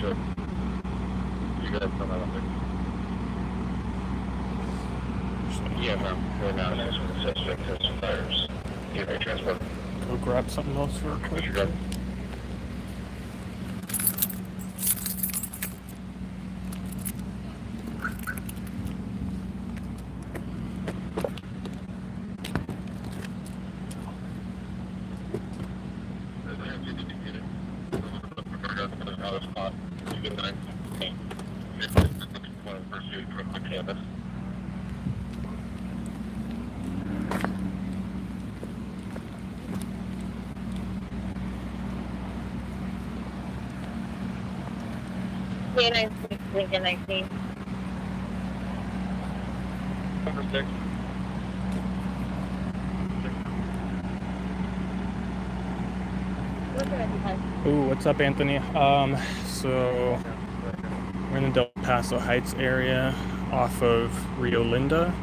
Sure. You guys come out of there. Yeah, ma'am. We're now answering the suspect has some fires. You may transport. Go grab something else real quick. You got it. Lincoln 19. Number 6. Ooh, what's up, Anthony? So we're in the Del Paso Heights area off of Rio Linda.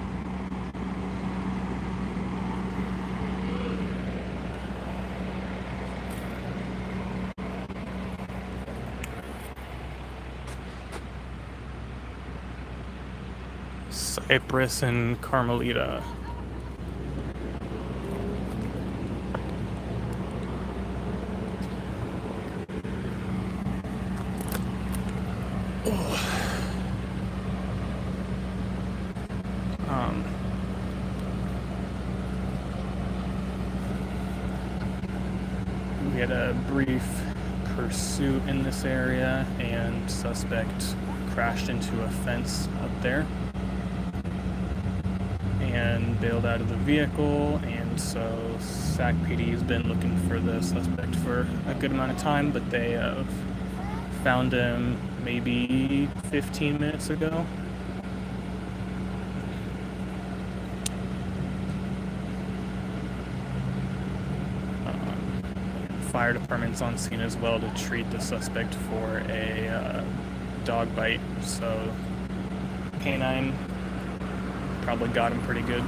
Cypress and Carmelita. We had a brief pursuit in this area, and suspect crashed into a fence up there and bailed out of the vehicle, and so Sac PD has been looking for the suspect for a good amount of time, but they found him maybe 15 minutes ago. Fire department's on scene as well to treat the suspect for a dog bite, so canine probably got him pretty good.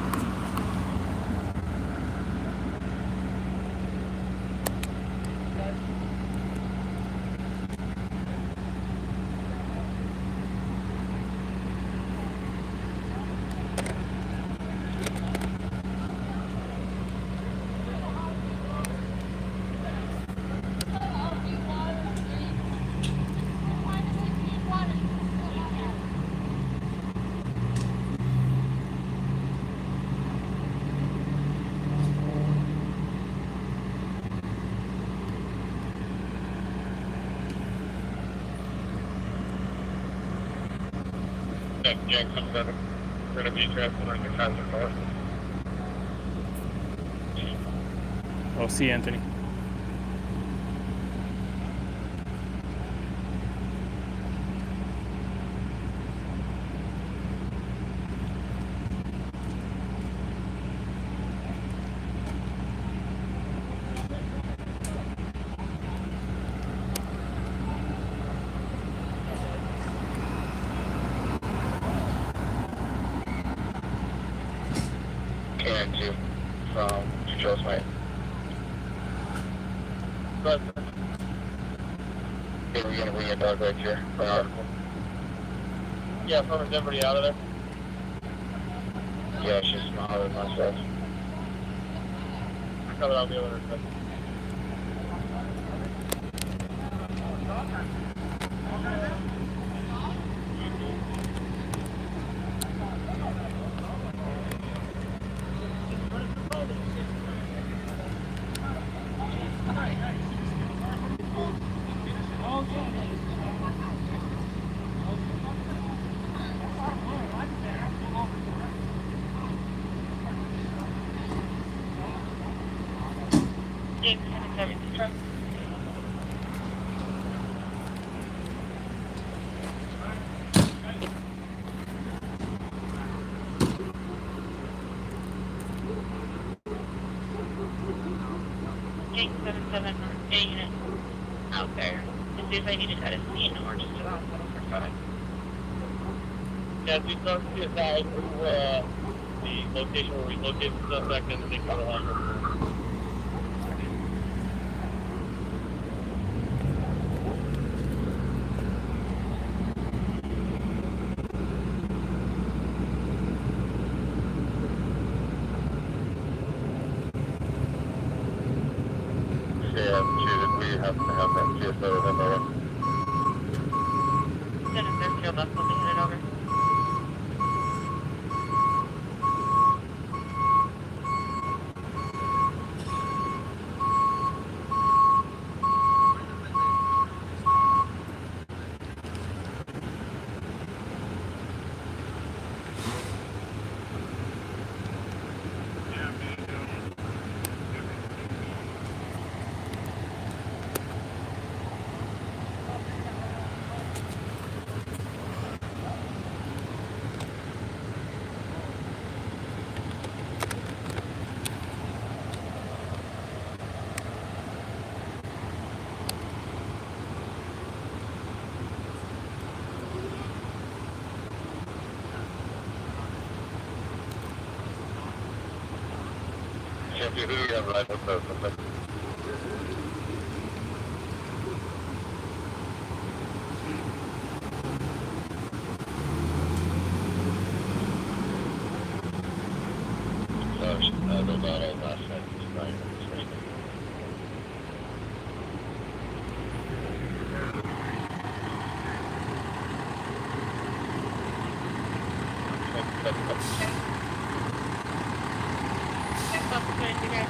Jackson, we're going to be transporting the concert car. Oh, see you, Anthony. And 2 from Charles White. But we're going to bring a dog right here for an article. Yeah, from everybody out of there? Yeah, she's smaller than myself. I covered all the other stuff. A unit out there. And see if I need to cut a scene or just a hospital for fun. Yeah, we start to get back to the location where we located the suspect and they come along. have that CSO over. Then if there's field bus, we'll be headed over. Can't do who you have right with those. Those are all last night. Next bus is going to here.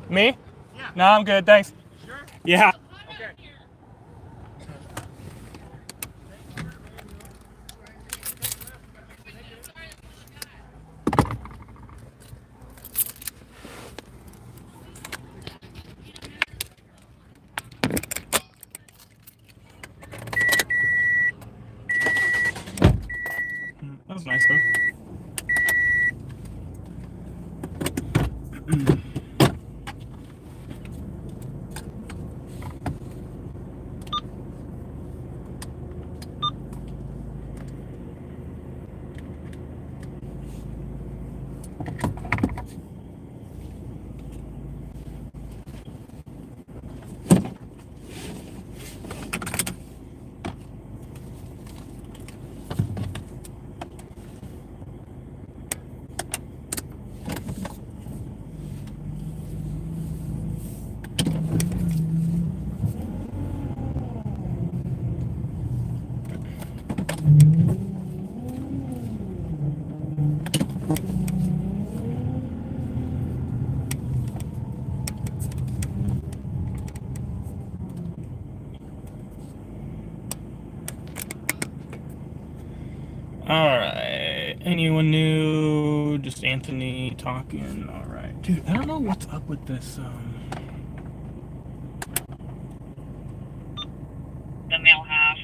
Me? Yeah. No, I'm good, thanks. Sure? Yeah. Okay. That was nice though. Alright. Anyone new? Just Anthony talking. Alright. Dude, I don't know what's up with this, The male half.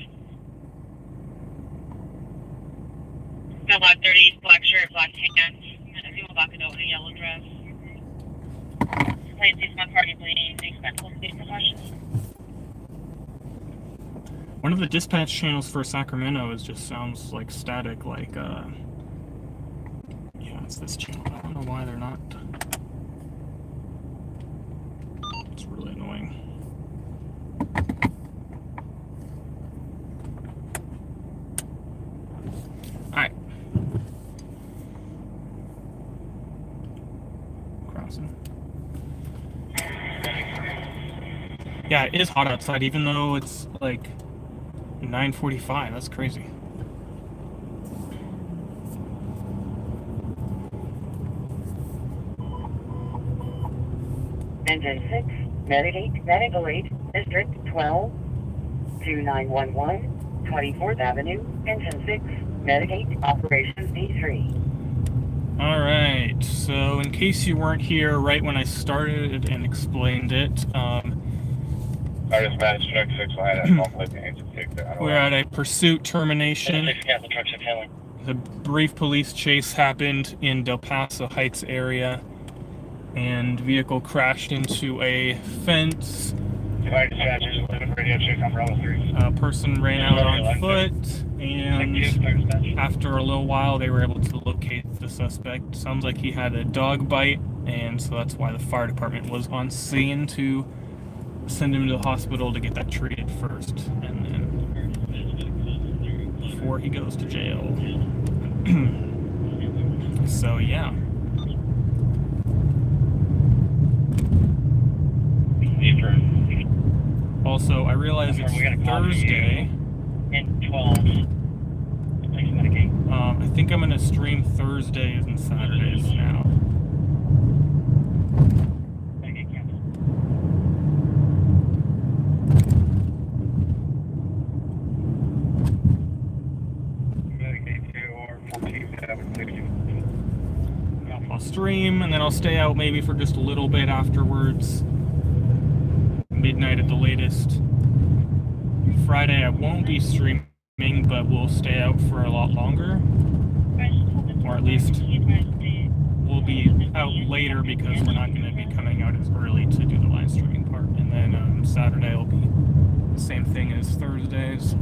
Got black 30s, black shirt, black pants, and a female black adult in a yellow dress. Please use my party, please. Expect full speed precautions. one of the dispatch channels for Sacramento just sounds like static, like, yeah, it's this channel. I don't know why they're not. It's really annoying. Alright. Crossing. Yeah, it is hot outside, even though it's like 9:45. That's crazy. Engine 6, Medical Aid, District 12, 2911, 24th Avenue, Engine 6, Medicaid, Operations D3. Alright, so in case you weren't here right when I started and explained it, Our dispatch truck 6 will head at we're at a pursuit termination. The brief police chase happened in Del Paso Heights area, and vehicle crashed into a fence. A person ran out on foot, and after a little while they were able to locate the suspect. Sounds like he had a dog bite, and so that's why the fire department was on scene to send him to the hospital to get that treated first, and then before he goes to jail. So yeah. Also, I realize it's Thursday. I think I'm gonna stream Thursdays and Saturdays now. I'll stream and then I'll stay out maybe for just a little bit afterwards. Midnight at the latest. Friday I won't be streaming, but we'll stay out for a lot longer. Or at least we'll be out later because we're not going to be coming out as early to do the live streaming part. And then Saturday will be the same thing as Thursdays.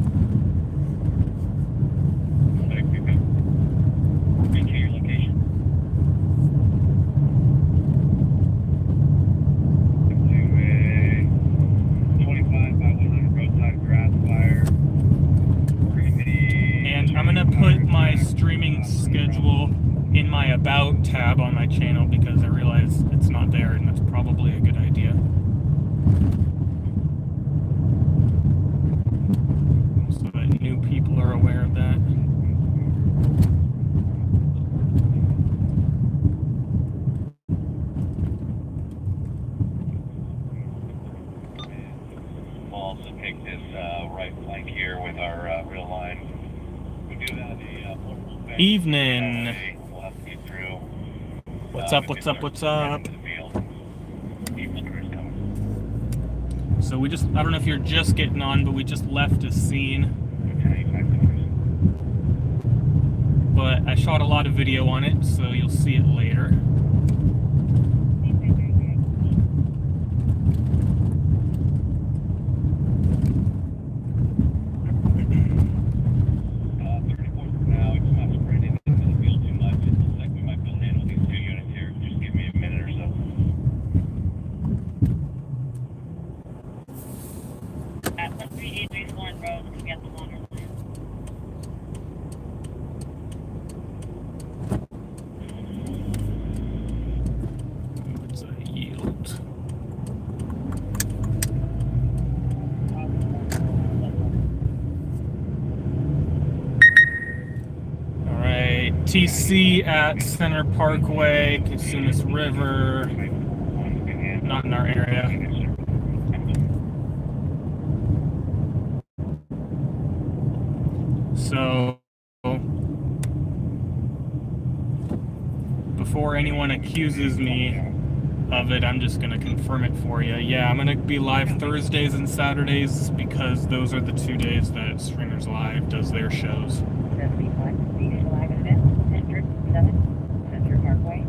Put my streaming schedule in my About tab on my channel because I realize it's not there, and that's probably a good idea. So that new people are aware of that. We'll also take this right flank here with our real line. Evening. What's up? What's up? What's up? So we just, I don't know if you're just getting on, but we just left a scene. But I shot a lot of video on it, so you'll see it later. TC at Center Parkway, Casumas River, not in our area. So before anyone accuses me of it, I'm just gonna confirm it for you. Yeah, I'm gonna be live Thursdays and Saturdays because those are the 2 days that Streamers Live does their shows.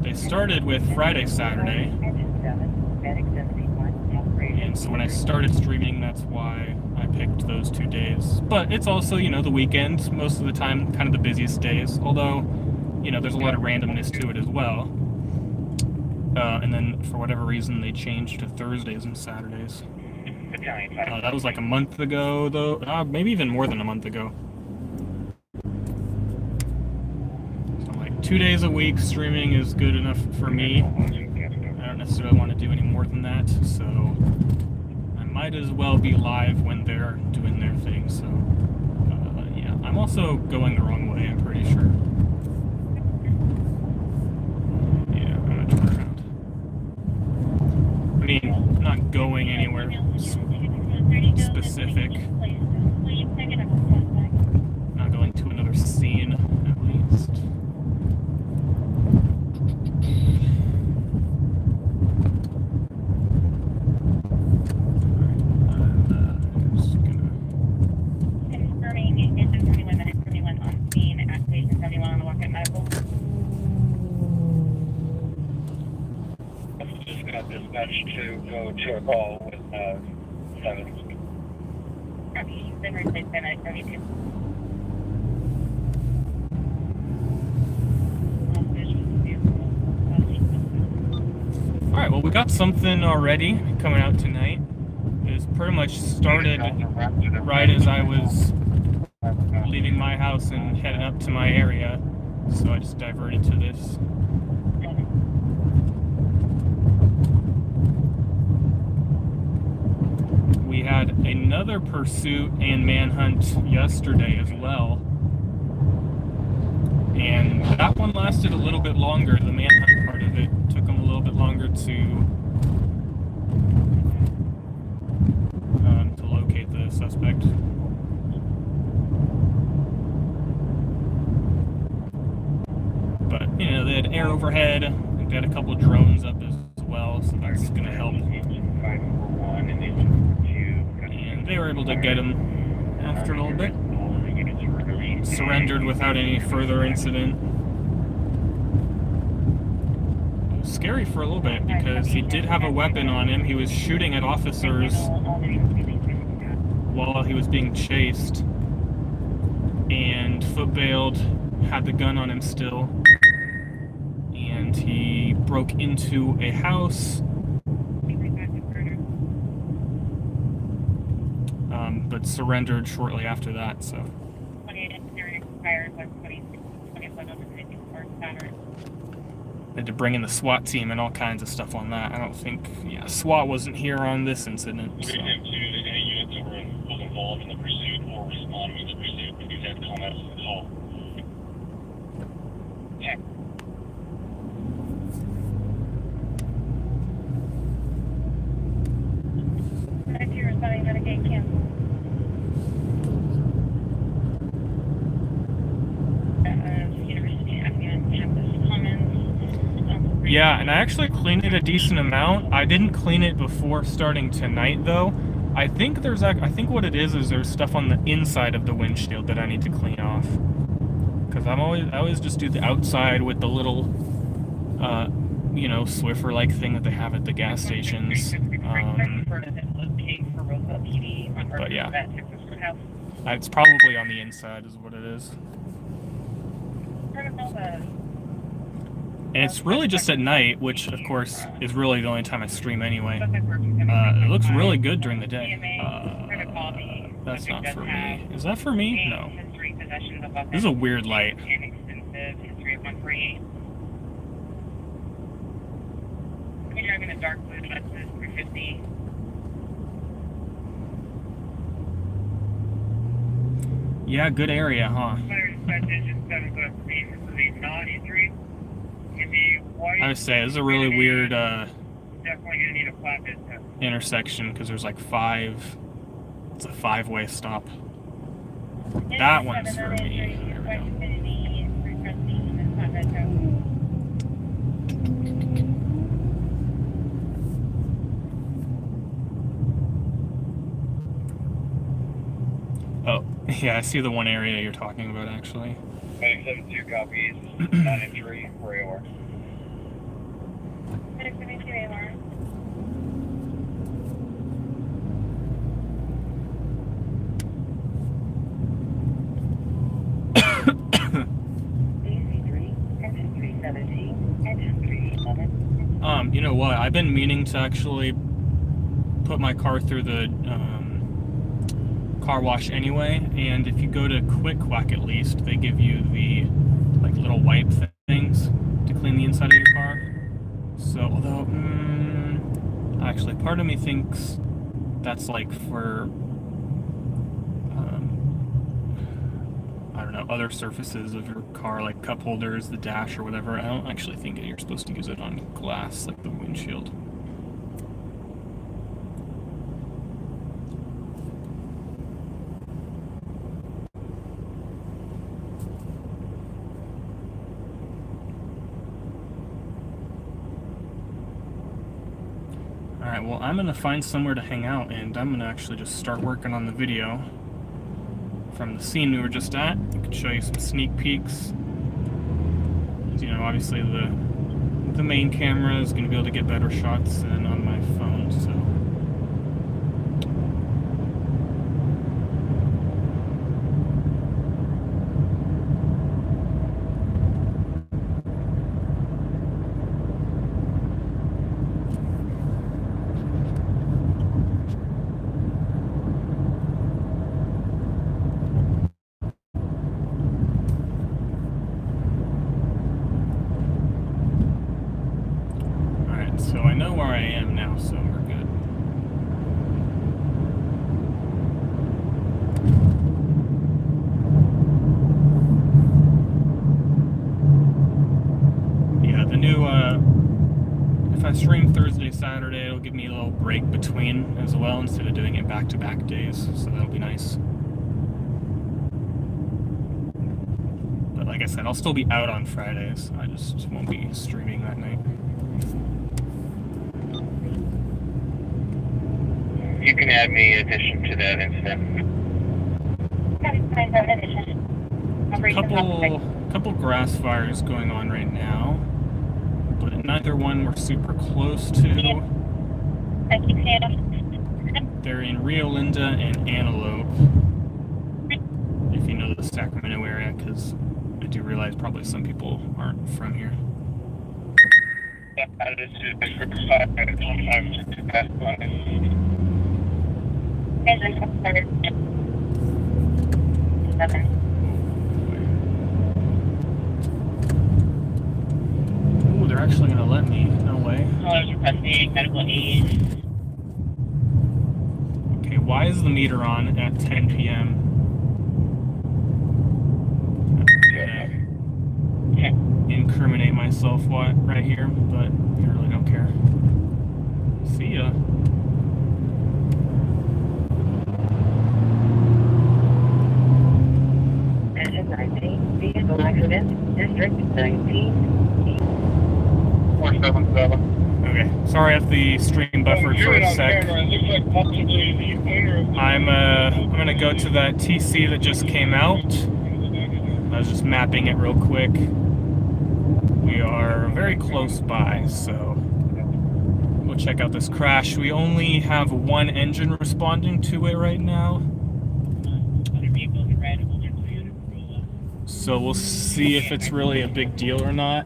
They started with Friday, Saturday. And so when I started streaming, that's why I picked those 2 days. But it's also, you know, the weekends, most of the time, kind of the busiest days. Although, you know, there's a lot of randomness to it as well. And then, for whatever reason, they changed to Thursdays and Saturdays. That was like a month ago, though. Maybe even more than a month ago. So, like, 2 days a week streaming is good enough for me. I don't necessarily want to do any more than that, so I might as well be live when they're doing their thing. So, yeah. I'm also going the wrong way, I'm pretty sure. Yeah, I'm gonna turn around. I mean, I'm not going anywhere specific. Not going to another scene, at least. Confirming engine 21 minutes, 21 on scene at station 71 on the walk at medical. Just got dispatched to go to a call with 7. Okay, then replace them at 72. Alright, well, we got something already coming out tonight. It's pretty much started right as I was leaving my house and heading up to my area, so I just diverted to this. We had another pursuit and manhunt yesterday as well, and that one lasted a little bit longer. The manhunt part of it took them a little bit longer to locate the suspect. But, you know, they had air overhead, and they had a couple of drones up as well, so that's going to help. And they were able to get him after a little bit. Surrendered without any further incident. It was scary for a little bit because he did have a weapon on him. He was shooting at officers while he was being chased, and foot bailed, had the gun on him still, and he broke into a house, but surrendered shortly after that. So had to bring in the SWAT team and all kinds of stuff on that. I don't think, yeah, SWAT wasn't here on this incident. So. Any units that were involved in the pursuit or responding to the pursuit, if you had comments on the call. Yeah. If you're responding, Medicaid cancel. University Avenue campus commons. Yeah, and I actually cleaned it a decent amount. I didn't clean it before starting tonight, though. I think what it is there's stuff on the inside of the windshield that I need to clean off. Because I always just do the outside with the little, you know, Swiffer-like thing that they have at the gas stations. But yeah, it's probably on the inside is what it is. And it's really just at night, which, of course, is really the only time I stream anyway. It looks really good during the day. That's not for me. Is that for me? No. This is a weird light. You're driving a dark blue Lexus 350. Yeah, good area, huh? I would say this is a really weird intersection because there's like it's a 5-way stop. That one's for me. There we go. Yeah, I see the one area you're talking about, actually. Medic 72 copies. 9-3, where you are. Medic 72 AR. DC3, engine 317, engine 311. You know what? I've been meaning to actually put my car through the car wash anyway, and if you go to Quick Quack at least, they give you the like little wipe things to clean the inside of your car. So, although, actually, part of me thinks that's like for, I don't know, other surfaces of your car, like cup holders, the dash, or whatever. I don't actually think you're supposed to use it on glass, like the windshield. Alright, well, I'm going to find somewhere to hang out, and I'm going to actually just start working on the video from the scene we were just at. I can show you some sneak peeks. You know, obviously the main camera is going to be able to get better shots than on my phone, so... So I know where I am now, so we're good. Yeah, the new, if I stream Thursday, Saturday, it'll give me a little break between as well, instead of doing it back-to-back days, so that'll be nice. But like I said, I'll still be out on Fridays, I just won't be streaming that night. You can add me in addition to that incident. Couple grass fires going on right now, but neither one we're super close to. They're in Rio Linda and Antelope, if you know the Sacramento area, because I do realize probably some people aren't from here. That is Ooh, they're actually gonna let me. No way. Callers requesting medical aid. Okay, why is the meter on at 10 p.m.? Incriminate myself right here, but I really don't care. See ya. Engine 19, vehicle accident, District 19. 477. Okay, sorry if the stream buffered for a sec. I'm gonna go to that TC that just came out. I was just mapping it real quick. We are very close by, so we'll check out this crash. We only have one engine responding to it right now. So we'll see if it's really a big deal or not.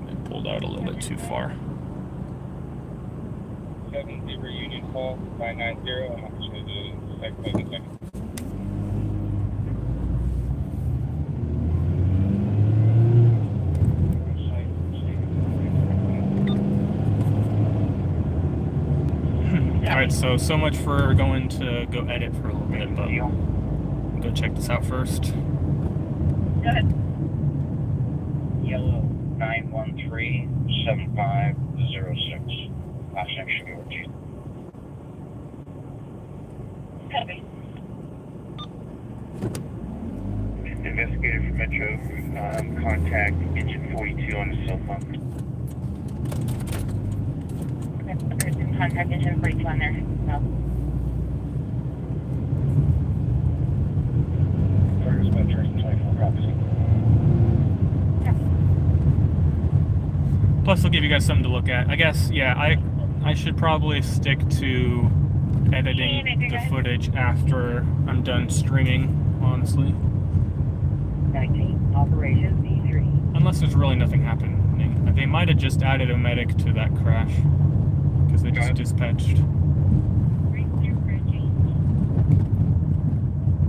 It pulled out a little bit too far. 70 Union call 590. I'm actually the second. Alright, so much for going to go edit for a little bit, but go check this out first. Go ahead. Yellow 913-7506. Last name should be Ortiz. Copy. Investigator from Metro, contact engine 42 on the cell phone. person contact engine 42 on there. No. First, Metro 24 copies. Plus, they'll give you guys something to look at. I guess, yeah, I should probably stick to editing the footage after I'm done streaming, honestly. 19, Operation B3. Unless there's really nothing happening. They might have just added a medic to that crash. Because they just dispatched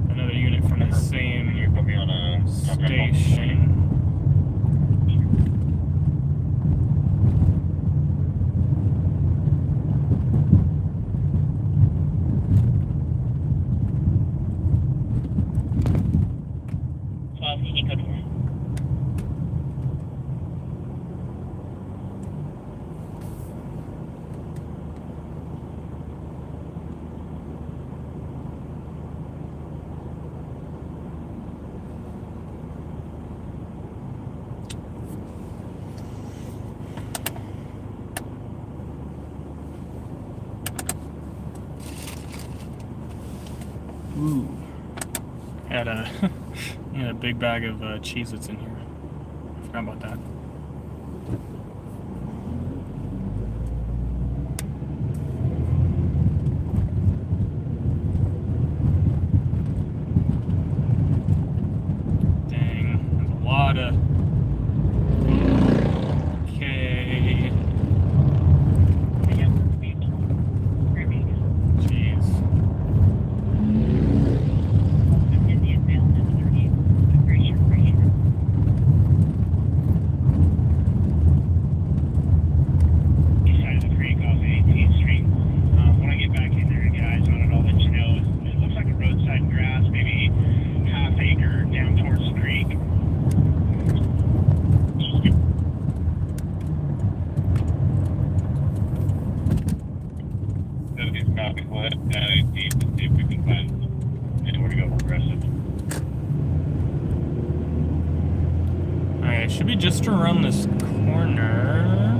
another unit from the same station. Ooh. Had a big bag of Cheez-Its in here. I forgot about that. Dang, there's a lot of... Okay. Jeez. Alright, should be just around this corner.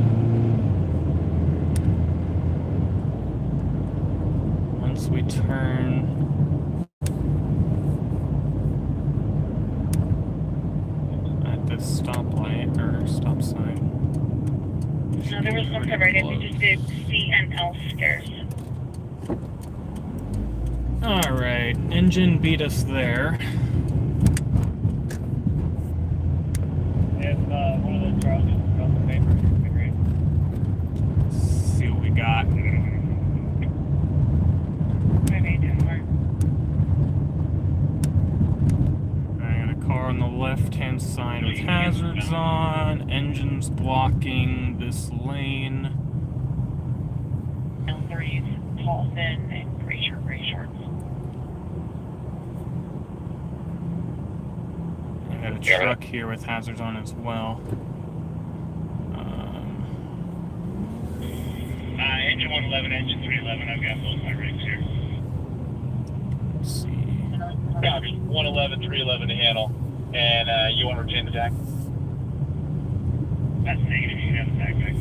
Once we turn at this stoplight or stop sign. No, there was no cover. We just did C and L stairs. Alright, engine beat us there. If one of those Charles is on the paper, it'd be great. Let's see what we got. Maybe 10 more. I got a car on the left-hand side with hazards on, engines blocking this lane. L3's tall, thin, and gray shorts. I got a truck here with hazards on as well. Engine 111, engine 311, I've got both my rigs here. Let's see. Copy, 111, 311 to handle. And you want to retain the jack? That's negative, you can have the jack back.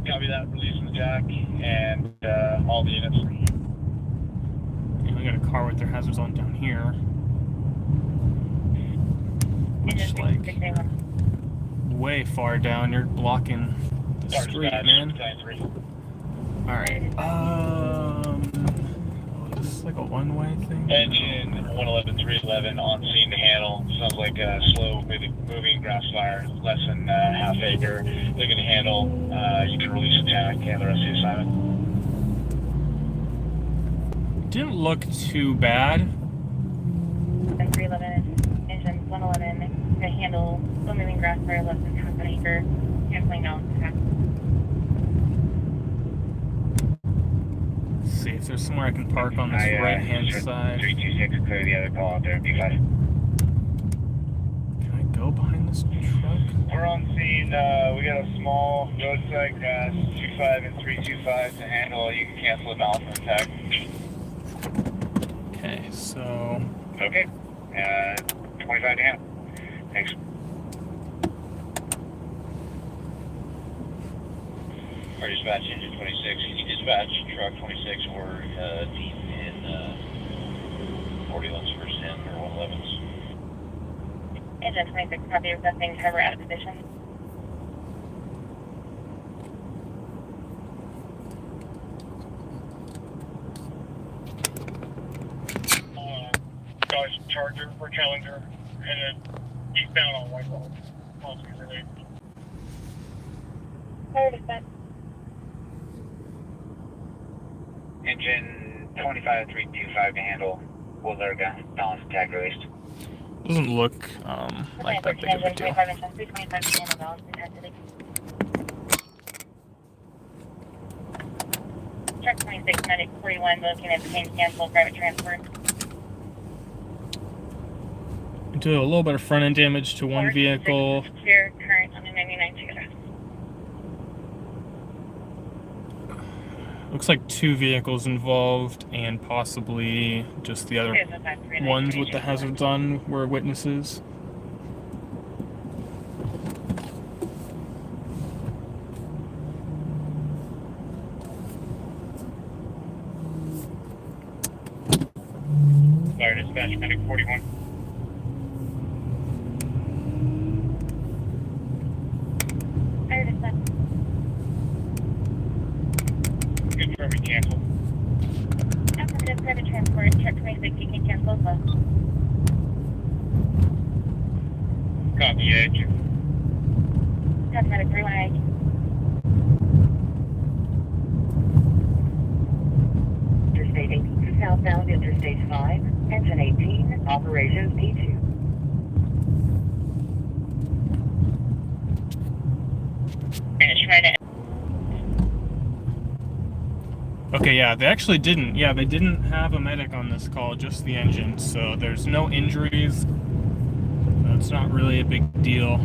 Copy that, releasing the jack, and all the units. And we got a car with their hazards on down here. Which, like, way far down, you're blocking the street, man. Alright, this is like a one-way thing? Engine 111, 311 on scene to handle. Sounds like a slow moving grass fire, less than half acre. They're going to handle. You can release attack and the rest of the assignment. Didn't look too bad. And 311, engine 111, to handle slow moving grass fire less than half an acre, canceling out attack. Let's see if there's somewhere I can park on this right-hand side. 326, clear the other call out there. Be fine. Can I go behind this truck? We're on scene. We got a small roadside grass, 25 and 325 to handle. You can cancel the balance and attack. Okay, so... Okay. 25 to handle. Thanks. For dispatch engine 26, can you dispatch truck 26 or deep in 40 lens for 10 or 111s? Engine 26, copy, requesting cover out of position. Dodge Charger or Challenger, and then eastbound on Whitehall. Fire dispatch. Engine 25325 to handle. Wilderga, balance tag released. Doesn't look like that big of a Engine deal. 25 engine 325 to handle balance intensity. Truck 26, medic 41, looking at pain cancel, private transport. Do a little bit of front end damage to one vehicle. Clear current on the 99 together. Looks like 2 vehicles involved, and possibly just the other ones with the hazards on were witnesses. Fire dispatch, medic 41. Fire dispatch. Confirming cancel. Affirmative, private transport. Truck 26, you can cancel as well. Copy, edge. Truck medic 318. Interstate 18 southbound Interstate 5, engine 18, operations P2. Finish trying to. Okay, yeah, they actually didn't. Yeah, they didn't have a medic on this call, just the engine. So there's no injuries. That's not really a big deal.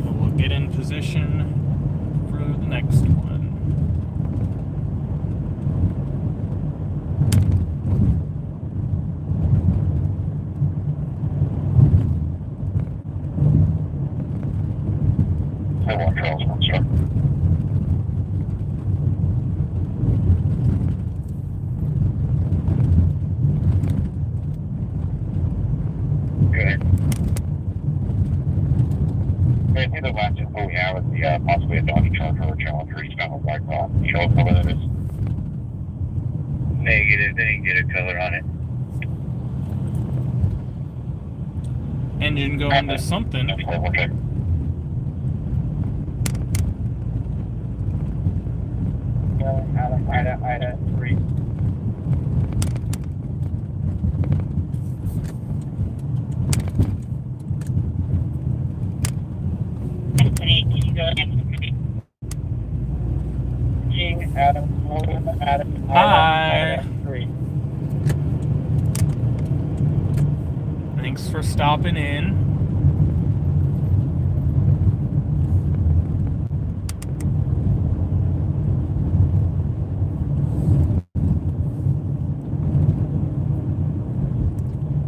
We'll get in position for the next one. I want Charles, one sir. Good. I think the last info we have is the possibly a Dodge Charger or Challenger eastbound of Whitehall. You know what color that is? Negative. They didn't get a color on it. Engine going to something. That's what we'll check. Ida 3. Adam, Hi. Ida 3. Thanks for stopping in.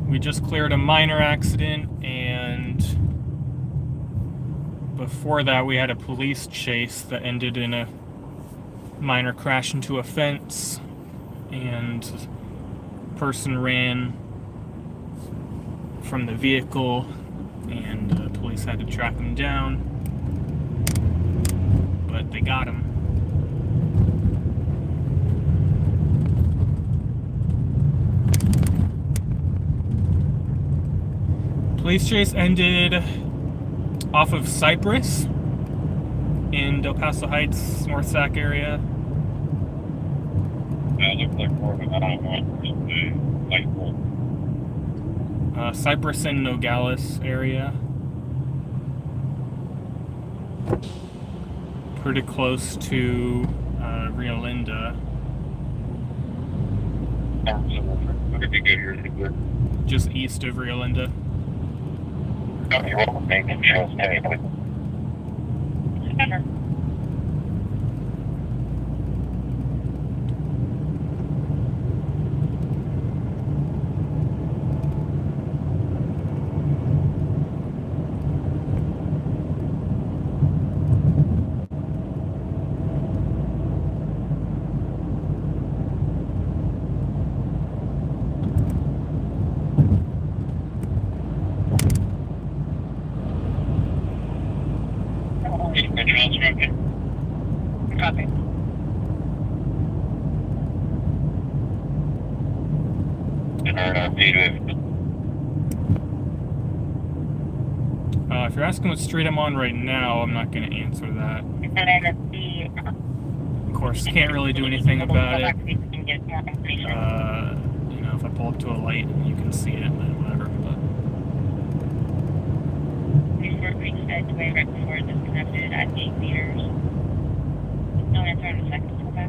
We just cleared a minor accident, and before that we had a police chase that ended in a minor crash into a fence, and person ran from the vehicle, and the police had to track him down, but they got him. Police chase ended off of Cypress in Del Paso Heights, North Sac area. That looks like more of an I-1 versus the light pole. Cypress and Nogales area. Pretty close to Rio Linda. Look at the good here. Good. Just east of Rio Linda. You're welcome. Making sure it's heavy, please. Cover. If you're asking what street I'm on right now, I'm not going to answer that. And then the Of course, can't really do anything about it. You can get more information. You know, if I pull up to a light, you can see it, then whatever. But We were reached Edgeway right before it disconnected at 8 meters. No answer in a second. Okay.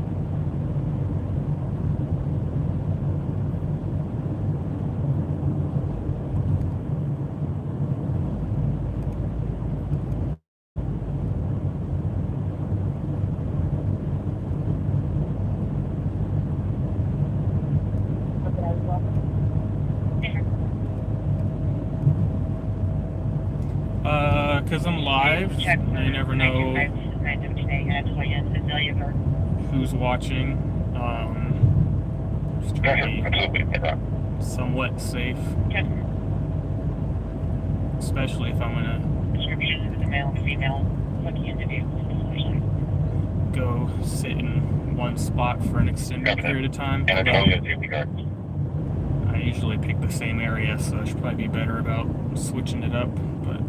because I'm live, you never know who's watching. Just trying to be somewhat safe, especially if I'm gonna Distribution of the male and female looking into vehicles. go sit in one spot for an extended period of time. I usually pick the same area, so I should probably be better about switching it up. But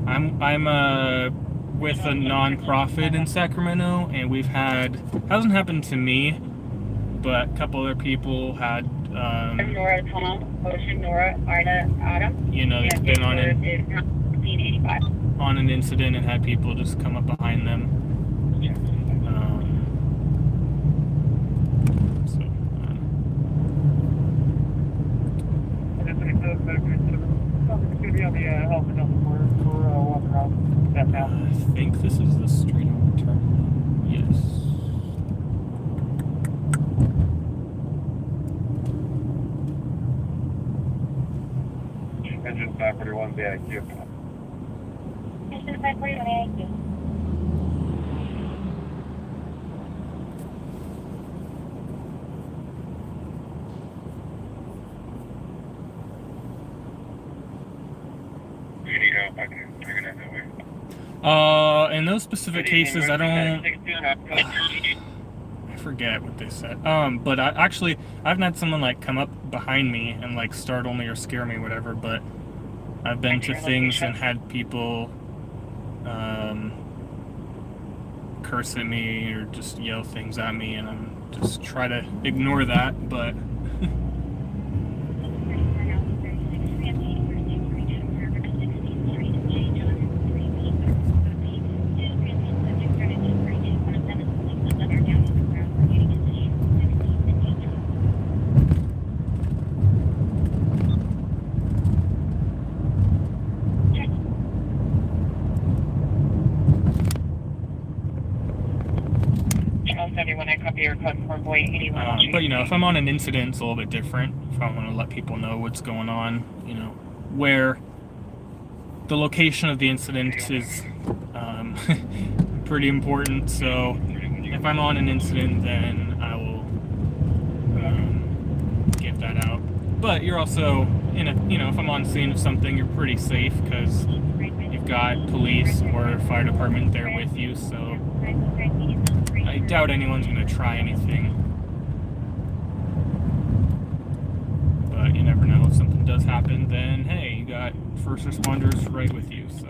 I'm with a non-profit in Sacramento, and we've had, hasn't happened to me, but a couple other people had. Nora, Tom, Ocean, Nora, Arda, Adam. You know, they've been on an incident and had people just come up behind them. I think this is the street I'm turning. Yes. Engine 541 BIQ. Engine 541 AIQ. You need help? I can bring it that way. In those specific cases, I don't. I forget what they said. But I've had someone like come up behind me and like startle me or scare me, whatever. But I've been to things and had people curse at me or just yell things at me, and I'm just try to ignore that. But but you know, if I'm on an incident, it's a little bit different. If I want to let people know what's going on, you know, where the location of the incident is pretty important. So if I'm on an incident, then I will give that out. But you're also in a, you know, if I'm on scene of something, you're pretty safe because you've got police or fire department there with you. So I doubt anyone's going to try anything. But you never know. If something does happen, then hey, you got first responders right with you. So.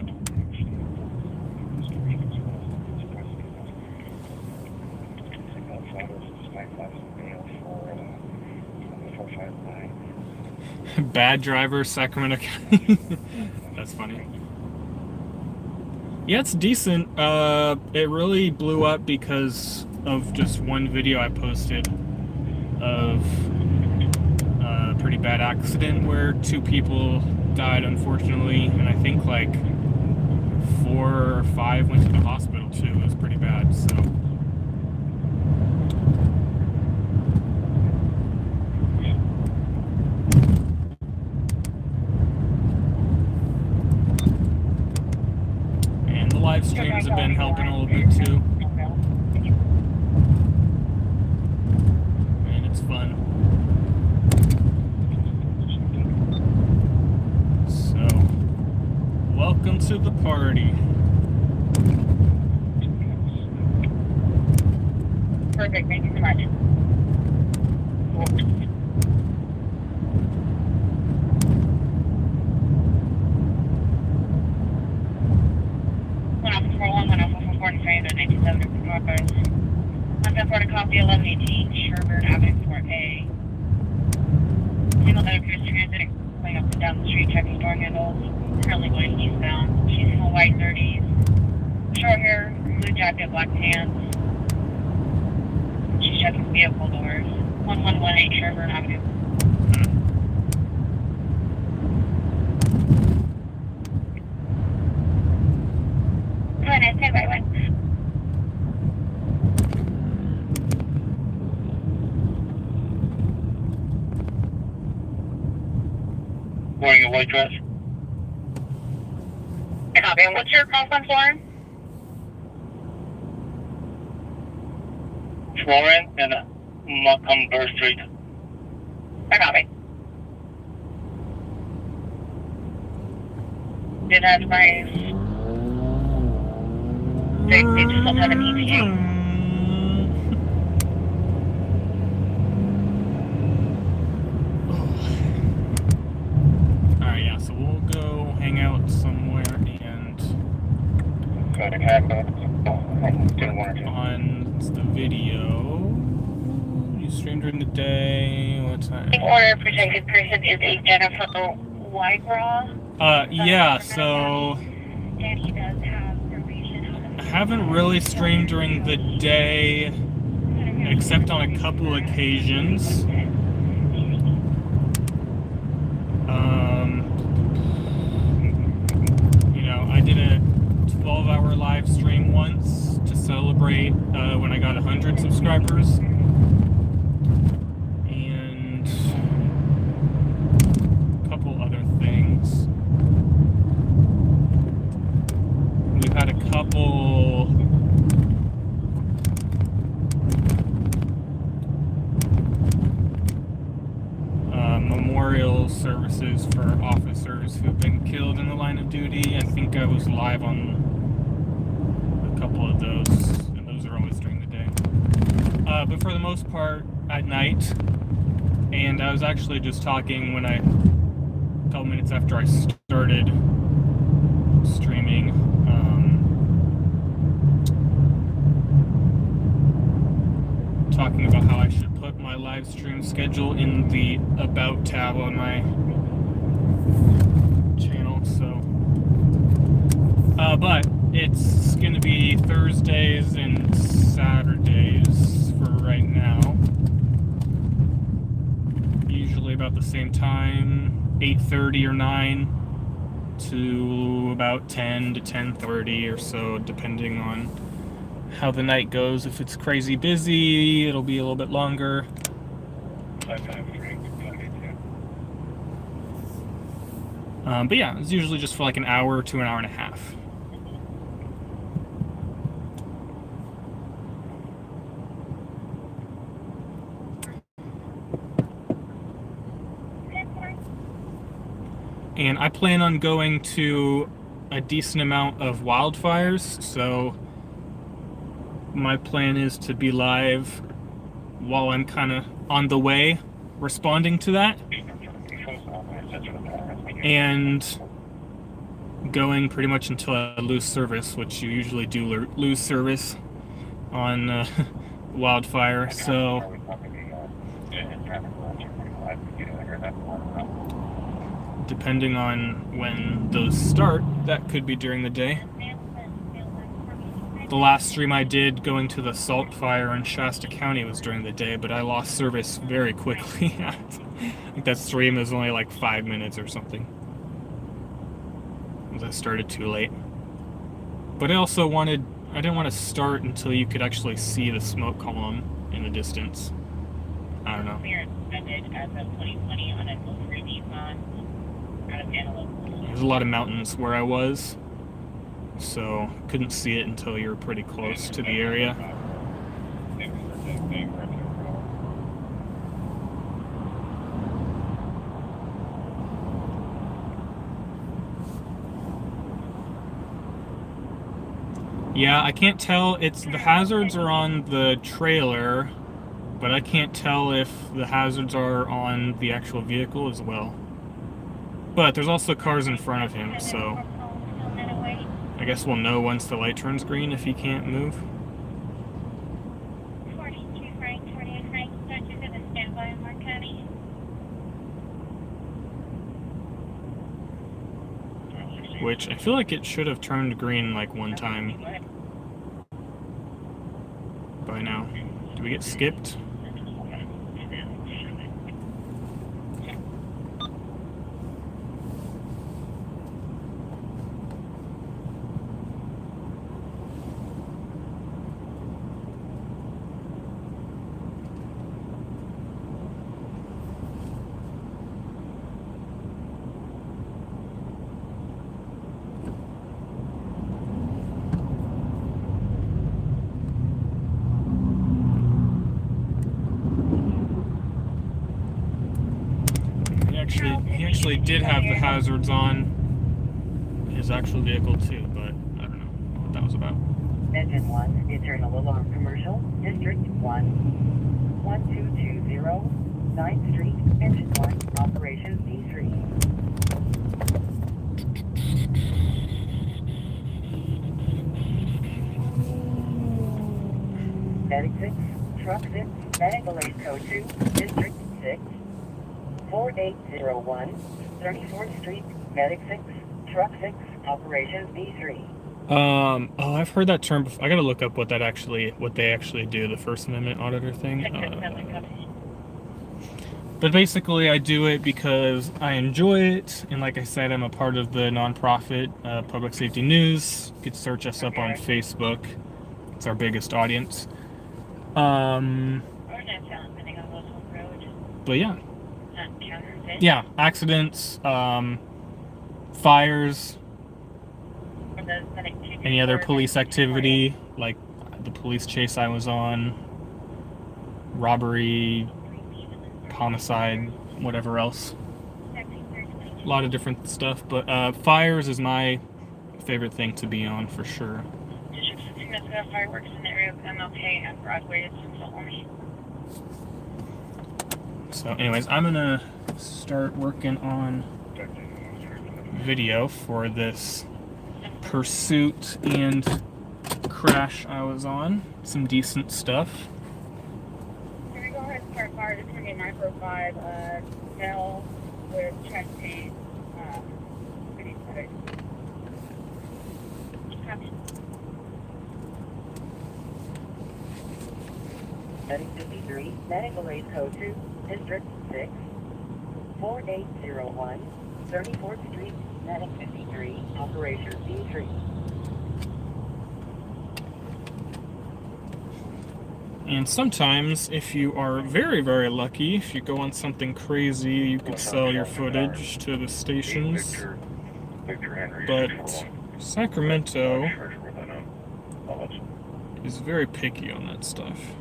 Bad driver, Sacramento County. That's funny. Yeah, it's decent. It really blew up because of just one video I posted of a pretty bad accident where 2 people died, unfortunately, and I think like 4 or 5 went to the hospital too. It was pretty bad, so. Live streams have been helping a little bit too. And it's fun. So, welcome to the party. Perfect, thank you so much. 1 Sacramento, 1970 cars. On 10 to copy 1118 Sherburne Avenue, Fort A. Single that appears transiting, going up and down the street, checking door handles. Currently going eastbound. She's in a white 30s. Short hair, blue jacket, black pants. She's checking vehicle doors. 1118 Sherburne Avenue. Go ahead, stand by one. Wearing a white dress. I copy. And what's your conference line? Florence and Montgomery Street. I copy. Did that price? They still have an ETA. Alright, yeah, so we'll go hang out somewhere and on the video. You stream during the day. What time? The order protected person is a Jennifer Wygraw. Yeah, so And he does have probation. I haven't really streamed during the day, except on a couple occasions. You know, I did a 12-hour live stream once to celebrate when I got 100 subscribers. And a couple other things. We've had a couple memorial services for officers who've been killed in the line of duty. I think I was live on a couple of those, and those are always during the day. But for the most part, at night. And I was actually just talking when a couple minutes after I started streaming. Talking about how I should put my live stream schedule in the About tab on my channel, so but it's gonna be Thursdays and Saturdays for right now, usually about the same time, 8:30 or 9 to about 10 to 10:30 or so, depending on how the night goes. If it's crazy busy, it'll be a little bit longer. But yeah, it's usually just for like an hour to an hour and a half. And I plan on going to a decent amount of wildfires, so my plan is to be live while I'm kind of on the way responding to that, and going pretty much until I lose service, which you usually do lose service on wildfire. So depending on when those start, that could be during the day. The last stream I did going to the salt fire in Shasta County was during the day, but I lost service very quickly. I think that stream was only like 5 minutes or something, because I started too late. But I didn't want to start until you could actually see the smoke column in the distance. I don't know. There's a lot of mountains where I was, so couldn't see it until you were pretty close to the area. Yeah, I can't tell. The hazards are on the trailer, but I can't tell if the hazards are on the actual vehicle as well. But there's also cars in front of him, so I guess we'll know once the light turns green if he can't move. 42 Frank, 28 Frank, start to the standby in Mark County. Which I feel like it should have turned green like one time by now. Did we get skipped? He actually did have the hazards on his actual vehicle too, but I don't know what that was about. Engine 1, internal alarm commercial, District 1, 1220, 9th Street, Engine 1, Operation D3. Medic 6, Truck 6, Medical Aid Code 2, District 6, 4801, 34th Street, Medic 6, Truck 6, Operations B3. Oh, I've heard that term before. I gotta look up what they actually do, the First Amendment auditor thing. But basically, I do it because I enjoy it, and like I said, I'm a part of the nonprofit Public Safety News. You could search us up on Facebook. It's our biggest audience. But yeah. Yeah, accidents, fires, any other police activity, like the police chase I was on, robbery, homicide, whatever else. A lot of different stuff, but fires is my favorite thing to be on for sure. Fireworks in the area of MLK and Broadway. So anyways, I'm gonna start working on video for this pursuit and crash I was on. Some decent stuff. Can we go ahead and start fire? This is going to be 945 Dell with check paint. City Center. Medic 53, Medical Aid Code 2, District 6, 4801, 34th Street, Medic 53, Operation D3. And sometimes, if you are very, very lucky, if you go on something crazy, you could sell your footage to the stations. But Sacramento is very picky on that stuff.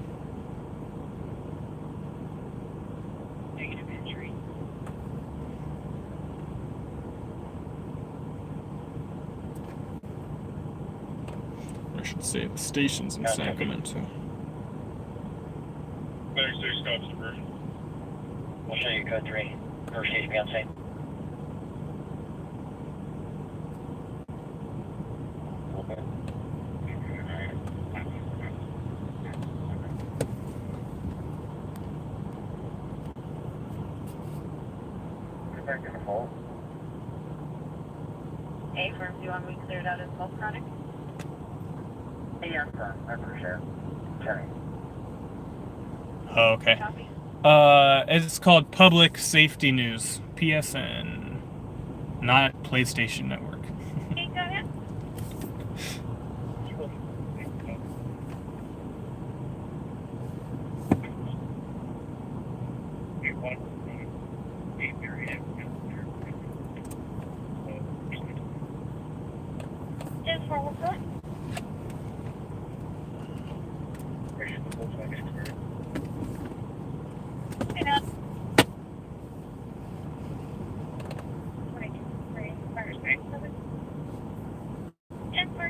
I should say the stations in Sacramento. Better 6 cops diversion. We'll show you code 3. First station be on site. Okay. We're back in the hall. A firm, do you want me cleared out as bulk product? Yeah, I appreciate it. Okay. Oh, okay. Copy. It's called Public Safety News, PSN, not PlayStation Network. Okay, go ahead. Just for what's that? Hey, now. 23, fire strike 7. 10 for.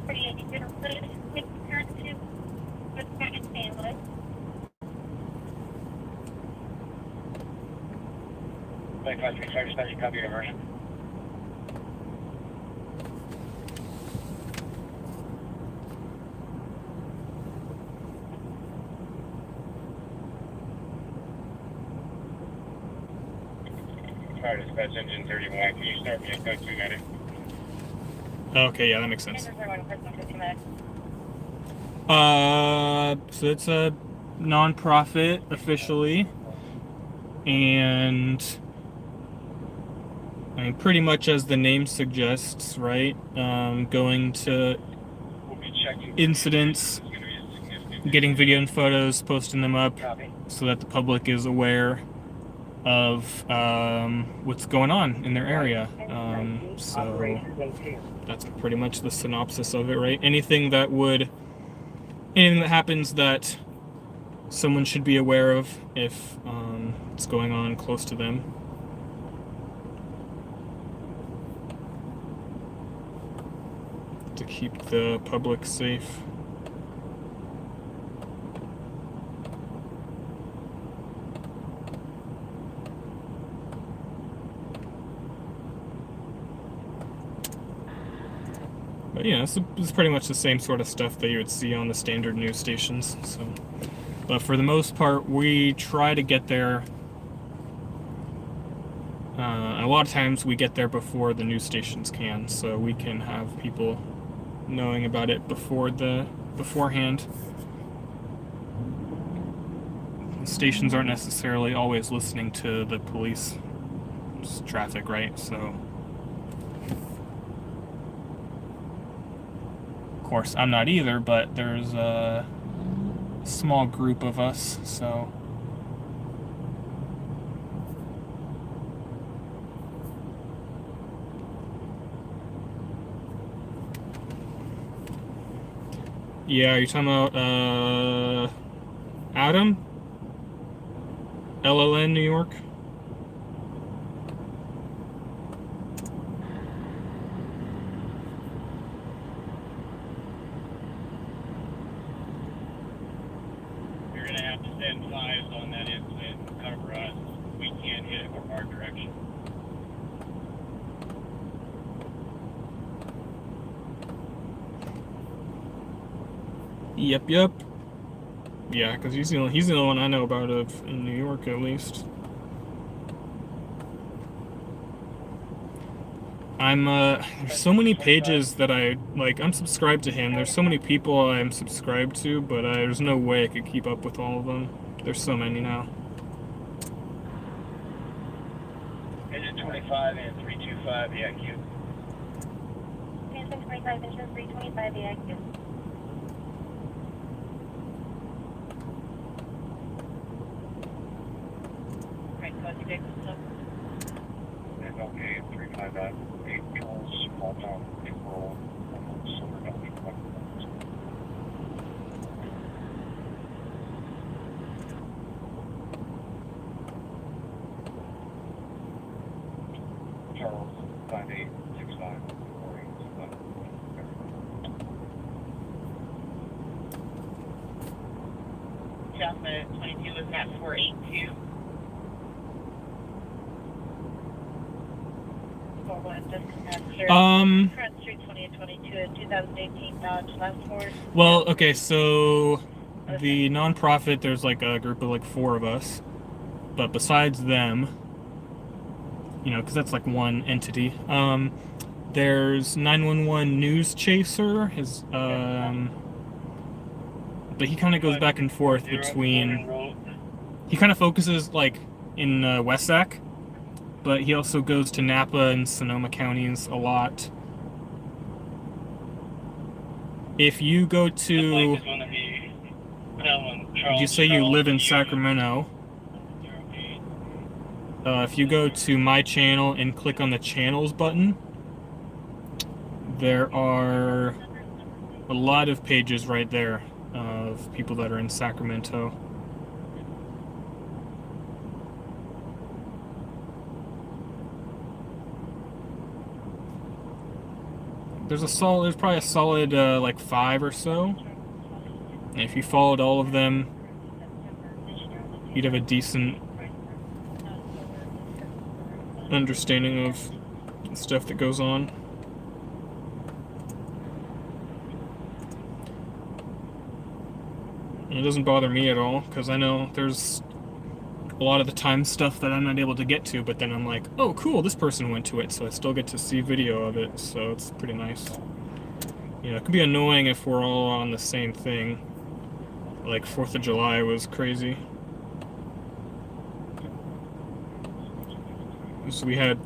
Pretty, you can put it in the current tube with back and stainless. Class 3 Sergeant Dispatch, copy your immersion. Fire dispatch engine 31. Can you start me at code 2 medic? Okay, yeah, that makes sense. So it's a non-profit officially, and I mean, pretty much as the name suggests, right? Going to We'll be checking incidents, It's going to be a significant getting video and photos, posting them up Copy. so that the public is aware of what's going on in their area. So Operation Day 2. that's pretty much the synopsis of it, right? Anything that happens that someone should be aware of if it's going on close to them. To keep the public safe. But yeah, it's pretty much the same sort of stuff that you would see on the standard news stations. So, but for the most part, we try to get there. A lot of times we get there before the news stations can, so we can have people knowing about it beforehand. The stations aren't necessarily always listening to the police traffic, right? So. Of course, I'm not either, but there's a small group of us, so. Yeah, you're talking about Adam? LLN, New York? You're going to have to send fives on that incident and cover us. We can't hit it from our direction. Yep. Yeah, because he's the only one I know about in New York, at least. There's so many pages that I'm subscribed to him. There's so many people I'm subscribed to, but there's no way I could keep up with all of them. There's so many now. Engine 25 and 325, the IQ. Engine 25, engine 325, the IQ. Right, code 6. And okay, 355, 8 calls, small town, control, silver belly, Charles, 5865, Delta 22 is at 482. 41, dispatch. Current Street 2022 and 2018 Dodge last forward. Well, okay, so the nonprofit, there's like a group of like 4 of us, but besides them, because that's like one entity. There's 911 News Chaser. But he kind of goes back and forth between. He kind of focuses like in West Sac, but he also goes to Napa and Sonoma counties a lot. If you go to, you say you live in Sacramento. If you go to my channel and click on the channels button, there are a lot of pages right there of people that are in Sacramento. There's probably a solid like 5 or so. And if you followed all of them, you'd have a decent understanding of stuff that goes on. And it doesn't bother me at all, because I know there's a lot of the time stuff that I'm not able to get to, but then I'm like, oh cool, this person went to it, so I still get to see video of it, so it's pretty nice. You know, it can be annoying if we're all on the same thing. Like 4th of July was crazy. So we had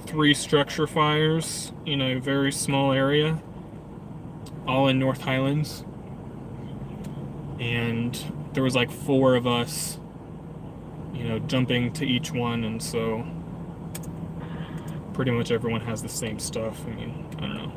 3 structure fires in a very small area, all in North Highlands. And there was like 4 of us, you know, jumping to each one, and so pretty much everyone has the same stuff. I mean, I don't know.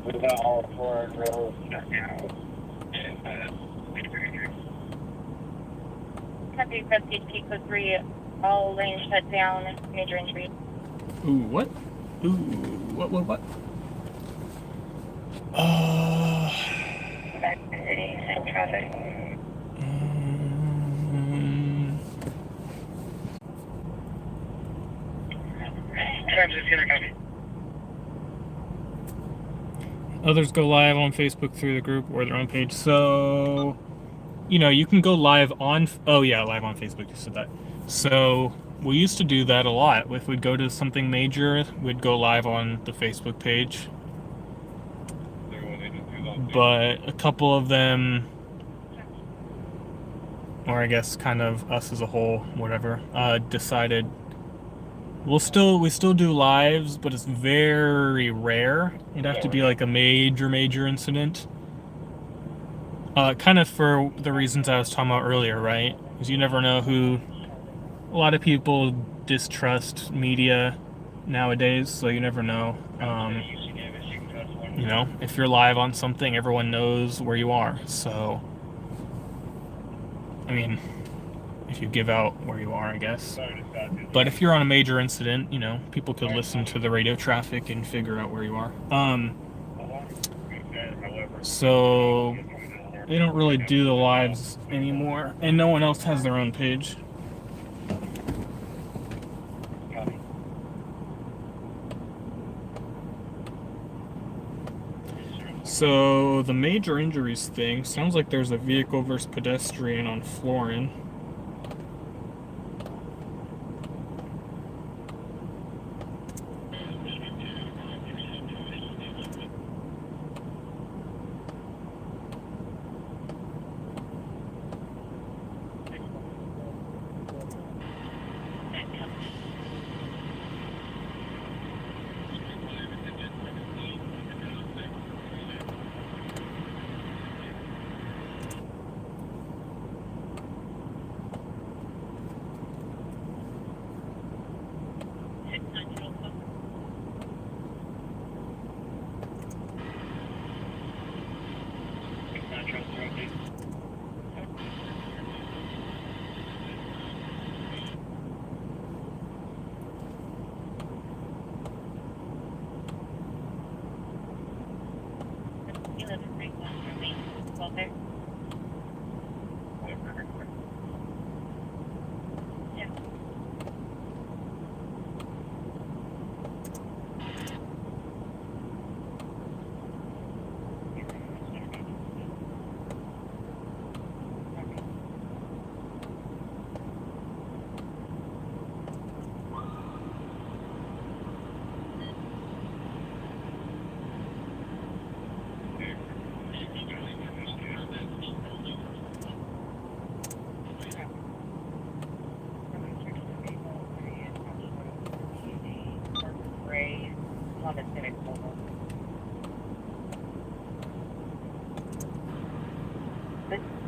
We've got all 4 drills shut down. Copy, Prestige Pico 3, all lanes shut down, major injury. Ooh, what? Ooh, what? Same traffic. Others go live on Facebook through the group or their own page. So, you know, you can go live on... Oh, yeah, live on Facebook. You said that. So, we used to do that a lot. If we'd go to something major, we'd go live on the Facebook page. But a couple of them, or I guess kind of us as a whole, whatever, decided we still do lives, but it's very rare. It'd have to be like a major incident. Kind of for the reasons I was talking about earlier, right? Because you never know who... A lot of people distrust media nowadays, so you never know. You know, if you're live on something, everyone knows where you are. So, I mean, if you give out where you are, I guess. But if you're on a major incident, you know, people could listen to the radio traffic and figure out where you are. So they don't really do the lives anymore, and no one else has their own page. So the major injuries thing sounds like there's a vehicle versus pedestrian on Florin.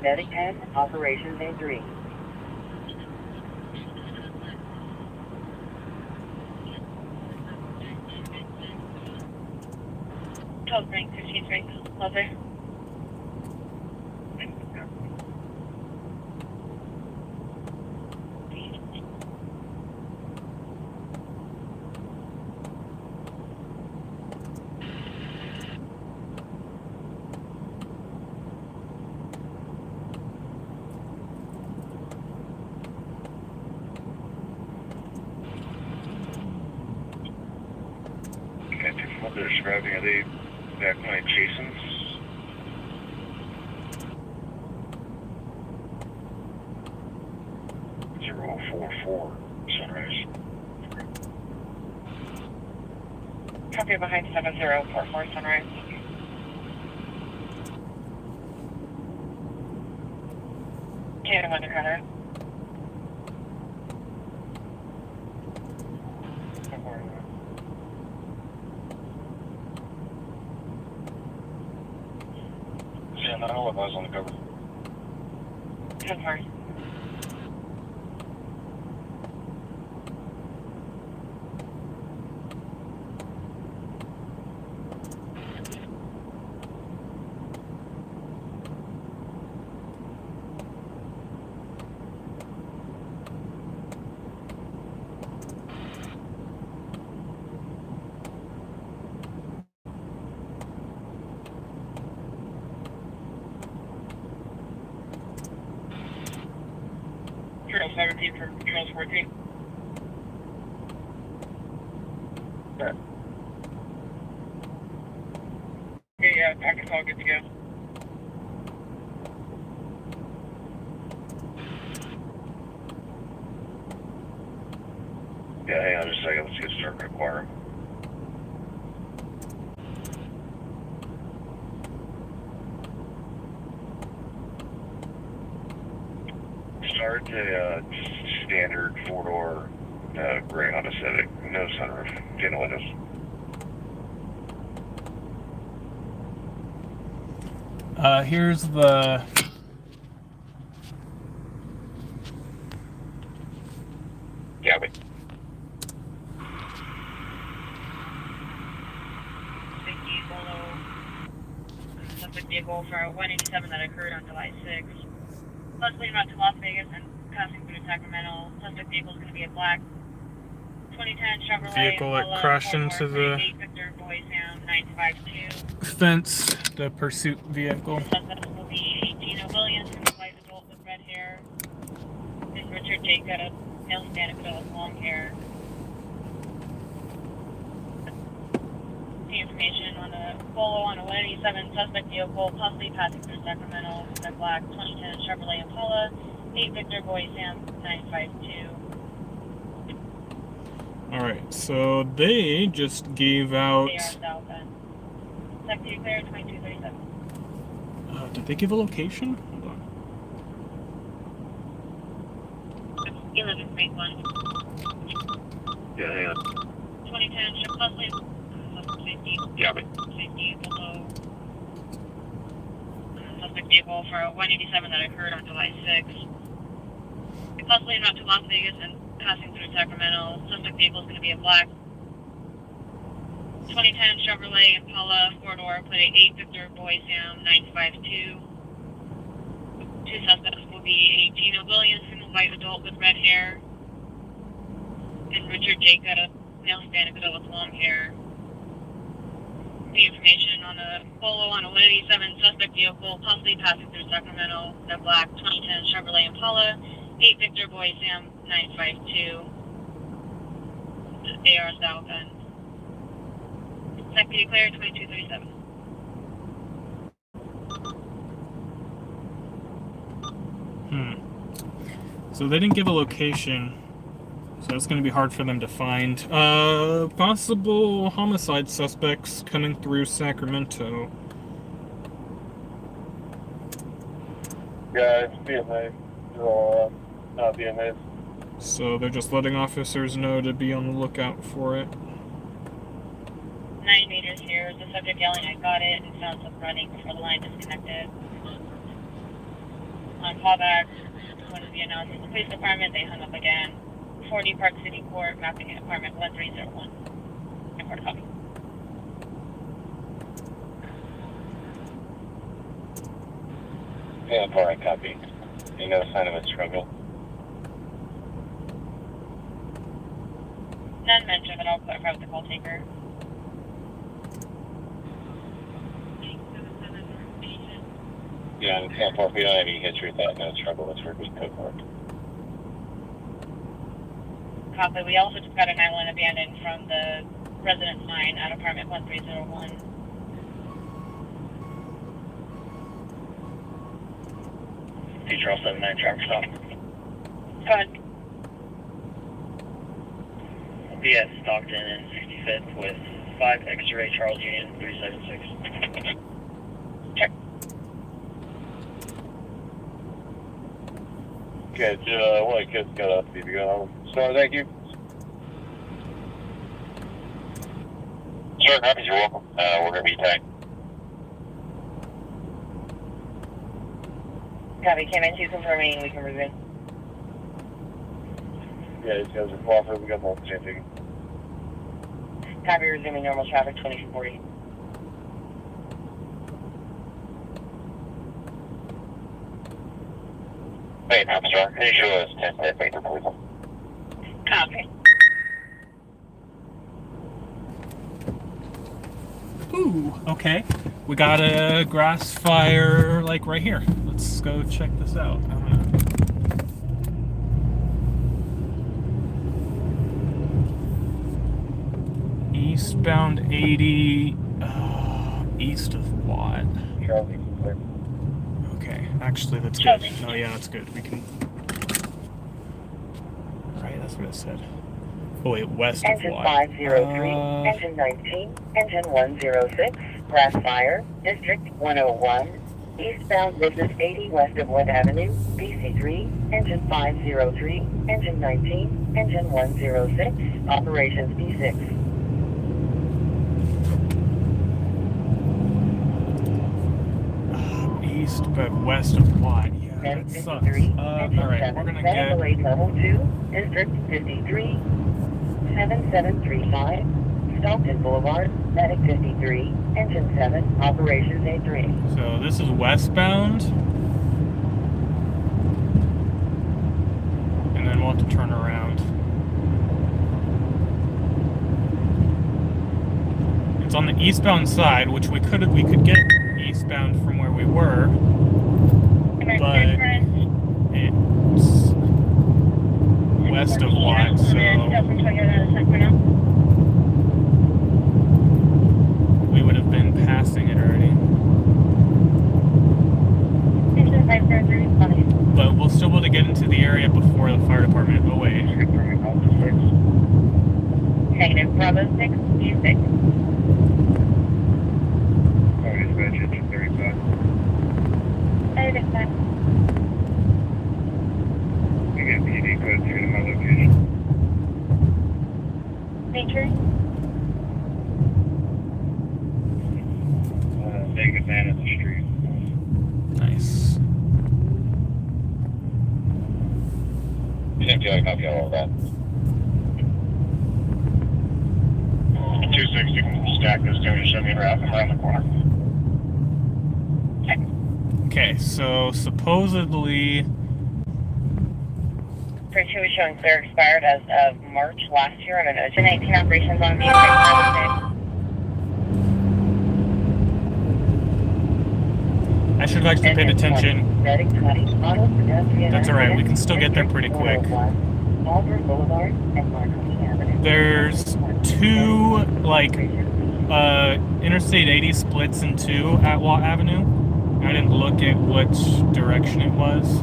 Medic 10, Operations Injury. 12 Spring, 15 Spring, Lover. Okay, from what they're describing, are they back behind Jason's? Zero 44 Sunrise. Copy behind 7044 Sunrise. Canada Undercutter. Yeah, I don't know if I was on the cover. 10-4. Trail 17 for Trail 14. Yeah. Okay, yeah, packet's all good to go. Yeah, hang on just a second. Let's get started with Quorum. Start a standard four-door gray Honda Civic, no sunroof, tinted windows. Here's the Yeah, but Suspect vehicle for 187 that occurred on July 6th. Possibly not to Las Vegas and passing through Sacramento. Suspect vehicle is going to be a black 2010 Chevrolet. vehicle that Impala, crashed four-door, into the 38 Victor Boy Sound 952. fence, the pursuit vehicle. Suspect will be Gino Williams, who's a white adult with red hair. And Richard Jacob, male Hispanic adult with long hair. The information on a Polo on a 187 suspect vehicle, possibly passing through Sacramento. The black 2010 Chevrolet Impala, 8 Victor Boy Sam 952. Alright, so they just gave out... They are south end. Sector clear 2237. did they give a location? Hold on. 11 Spring 1. yeah, hang on. 2010 Chevrolet, possibly 50. Yeah, but 50 below. Suspect vehicle for a 187 that occurred on July 6th. Possibly not to Las Vegas and passing through Sacramento. Suspect vehicle is going to be a black 2010 Chevrolet Impala, four-door, plate 8 Victor Boy Sam 952. Two suspects will be a Gino Williamson, a white adult with red hair, and Richard Jacob, male Hispanic adult with long hair. The information on a Polo on a 187 suspect vehicle, possibly passing through Sacramento. The black 2010 Chevrolet Impala, 8 Victor Boy Sam 952. They are south end. Sector clear 2237. So they didn't give a location, so it's going to be hard for them to find. Possible homicide suspects coming through Sacramento. yeah, it's BMA. They're all not BMA. So they're just letting officers know to be on the lookout for it. 9 meters here. The subject yelling, "I got it," and sounds of running before the line disconnected. On callback, one of the announcers, the police department, they hung up again. 40 Park City Court, mapping apartment 1301. Report copy. Yeah, alright, copy. Ain't no sign of a struggle. None mentioned, but I'll clarify with the call taker. Yeah, in 10-4, if we don't have any history with that, no struggle, let's repeat code for it. Copy. We also just got a 911 abandoned from the residence line at apartment 1301. Teacher 79, traffic stop. Go ahead. Be at Stockton and 65th with 5 X-ray Charles Union 376. Check. Okay, what kids got up? If you go home. Sir, thank you. Sure, copies, you're welcome. We're going to be tight. Copy. Came in 2 confirming. We can resume. Yeah, these guys are cooperative. We got multiple changing. Copy. Resuming normal traffic 2040. Wait, I'm sorry. Can you show us 10-10, wait, please? Copy. Ooh, okay. We got a grass fire like right here. Let's go check this out. Eastbound 80, east of what? Charlie, Okay, actually that's good. Oh yeah, that's good. We can. Right, that's what it said. Oh wait, west of Engine what? 503, engine 19, engine 106, grass fire, district 101, eastbound business 80 west of Wood Avenue, BC3, engine 503, engine 19, engine 106, operations B6. East but west of what? Yeah, Medic that sucks. 53, All engine right, 7, we're gonna Mandalay get. level 2, district 53, 7735, Stockton Boulevard, Medic 53, engine 7, operations A3. So this is westbound, and then we'll have to turn around. It's on the eastbound side, which we could get eastbound from where we were, but it's west of what, so we would have been passing it already. But we'll still be able to get into the area before the fire department. Oh wait. Negative. Bravo 6, B6. engine 35. Again, PD code 3 to my location. Nature. Take a van in the street. Nice. Same deal, I copy all of that. 2-6, you can stack this to me, show me around the corner. Okay, so supposedly. Bridge 2 is showing clear expired as of March last year on an Ocean 18 operations on B6. I should have actually paid attention. Medic 20, auto pedestrian. That's alright, we can still get there pretty quick. Auburn Boulevard and Marconi Avenue. There's two, like, Interstate 80 splits in two at Watt Avenue. I didn't look at which direction it was.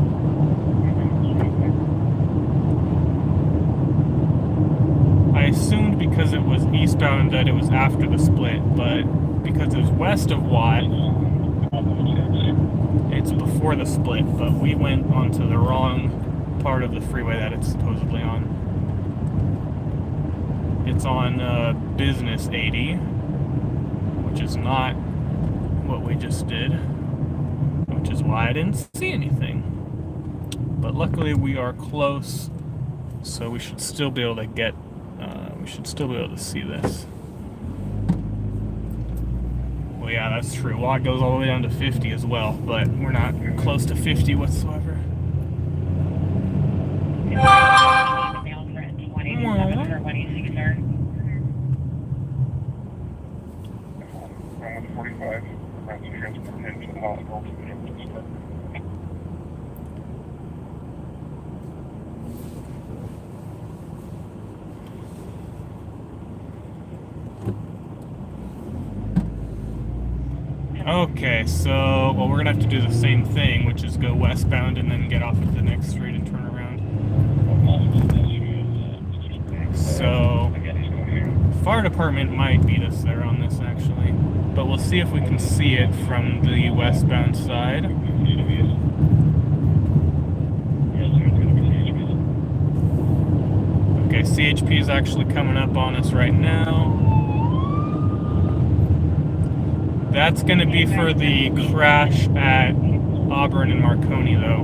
I assumed because it was eastbound that it was after the split, but because it was west of Watt, it's before the split, but we went onto the wrong part of the freeway that it's supposedly on. It's on Business 80, which is not what we just did, which is why I didn't see anything. But luckily we are close, so we should still be able to see this. Well, yeah, that's true. Watt goes all the way down to 50 as well, but we're not close to 50 whatsoever. Mail for 187 for 186, sir. 145. That's transport him to the hospital. Okay, so, well, we're gonna have to do the same thing, which is go westbound and then get off at the next street and turn around. So, fire department might beat us there on this, actually. But we'll see if we can see it from the westbound side. Okay, CHP is actually coming up on us right now. That's going to be for the crash at Auburn and Marconi, though.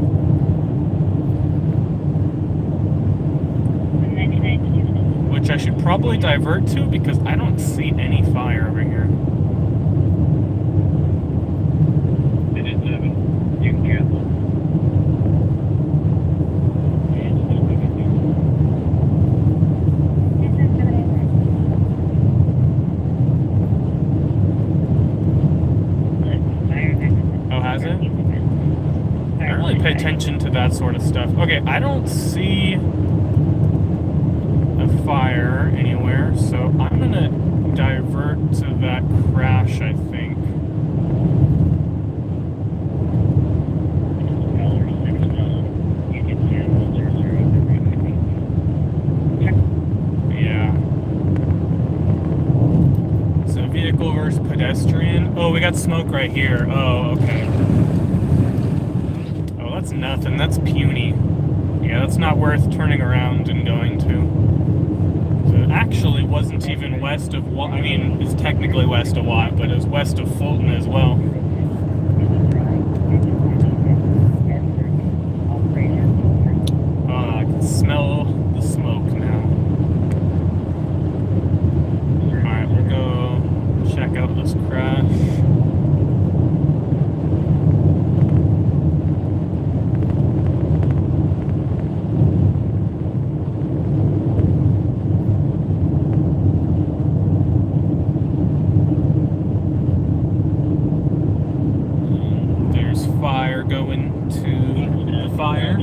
Which I should probably divert to because I don't see any fire over here. It is 7. You can cancel. Oh, has it? I don't really pay attention to that sort of stuff. Okay, I don't see a fire anywhere, so I'm gonna divert to that crash, I think. Yeah. So vehicle versus pedestrian. Oh, we got smoke right here. Oh, okay. Oh, that's nothing. That's puny. Yeah, that's not worth turning around and going to. So it actually wasn't even west of Watt. I mean, it's technically west of Watt, but it was west of Fulton as well. I can smell the smoke now. Alright, we'll go check out this crash. There's fire going to the fire.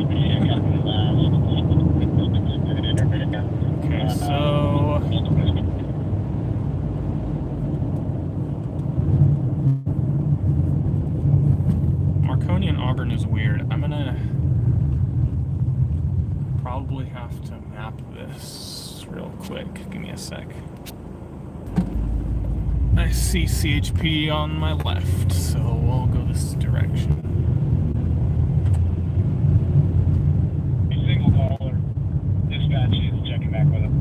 Okay, so Marconi and Auburn is weird. I'm gonna probably have to map this real quick. Give me a sec. I see CHP on my left, so we'll go this direction. Single caller. Dispatch is checking back with him.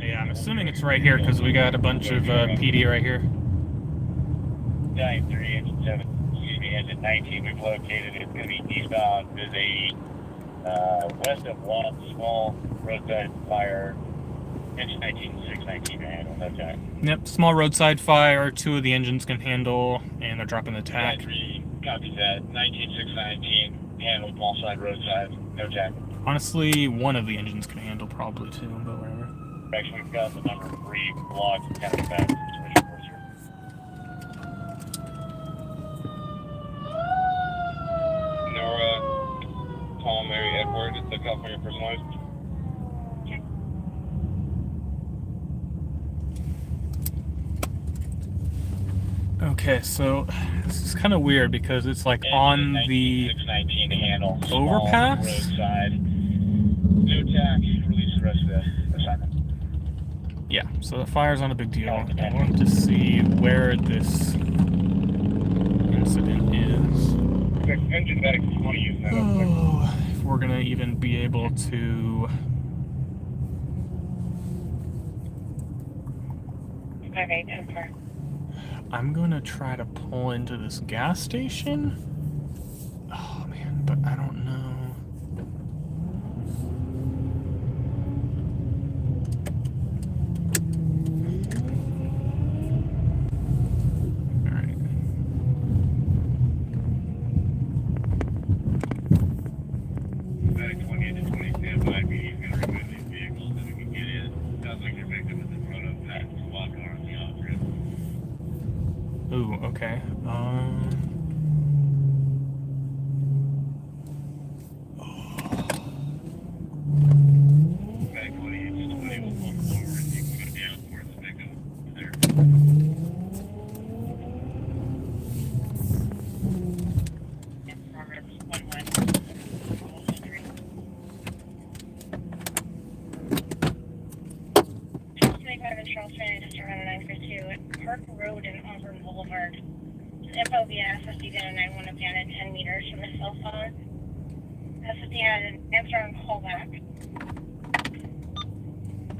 Yeah, I'm assuming it's right here because we got a bunch of PD right here. 93, engine 7, excuse me, engine 19, we've located it. It's going to be eastbound, Biz 80, west of Watt, small roadside fire, engine 19, 619 to handle, no tag. Yep, small roadside fire, 2 of the engines can handle, and they're dropping the tack. 93, copies that, 19, 619, handle, small side, roadside, no tag. Honestly, 1 of the engines can handle probably too, but whatever. Actually, we've got the number 3 logged kind of back. Nora, Tom, Mary, Edward, it's the California personalized. Okay, so this is kind of weird because it's like on the 619 to handle. overpass? Roadside. No tack. Release the rest of the assignment. Yeah, so the fire's not a big deal. I want to see where this incident is. Engine medics, you want to use that. Oh, if we're gonna even be able to. 5824. I'm gonna try to pull into this gas station. Oh man, but I don't know. Yeah, SSD did a 9-1 abandoned 10 meters from the cell phone. SSD had an answer on callback.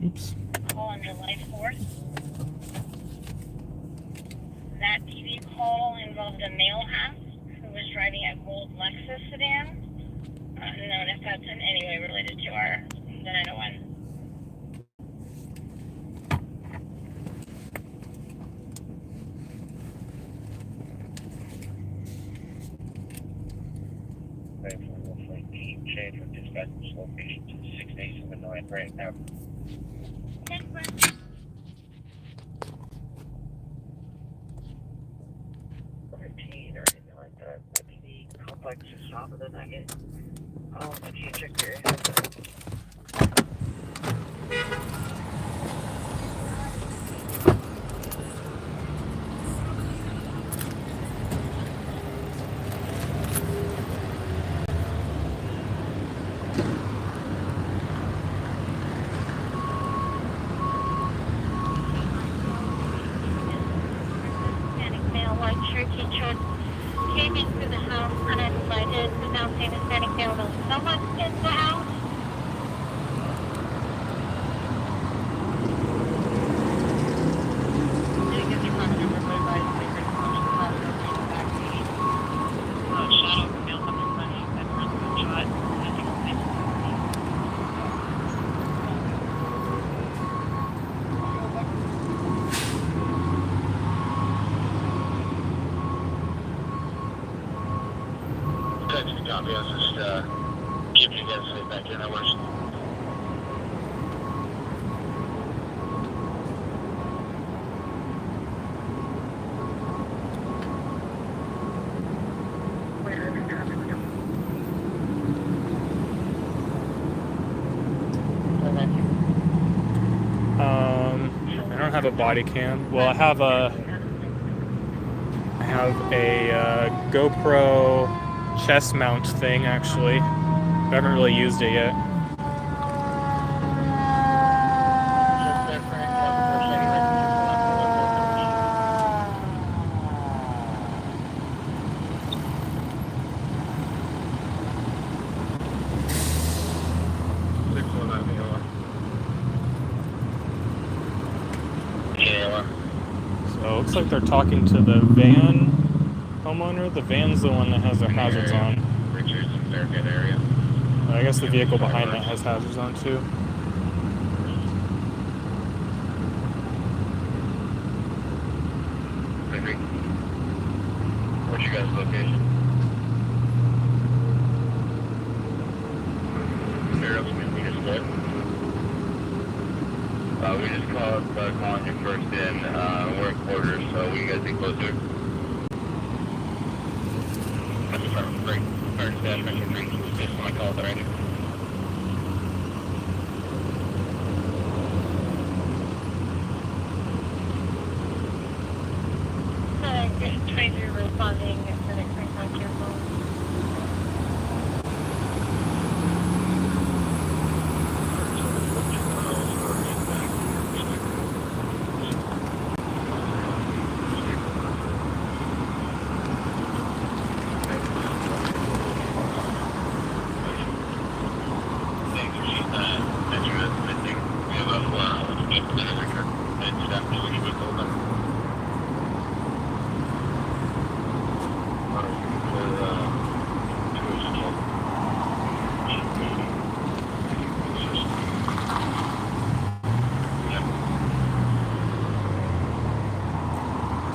Oops. Call on July 4th. That TV call involved a male half who was driving a gold Lexus sedan. Unknown if that's in any way related to the 901. Change from dispatch's location to 6879 right now. Complex is south of the Nugget. Can you check your area? Hispanic male, white Cherokee truck came into the house uninvited without saying Hispanic male. Though someone in the house. Shadow male coming money. That person got shot. Text me, copy. I was just keeping you guys safe back in. That works. I don't have a body cam. Well, I have a GoPro chest mount thing actually. I haven't really used it yet. So it looks like they're talking to the van homeowner. The van's the one that has their hazards on. Richards and Fairfield area. I guess the vehicle behind that has hazards on too. What's your guys' location? We just calling you first in. We're in quarters, so we guys be closer. That's great. First dash, Metro 3. Just want to call it already. Good 23 responding for the contact your phone.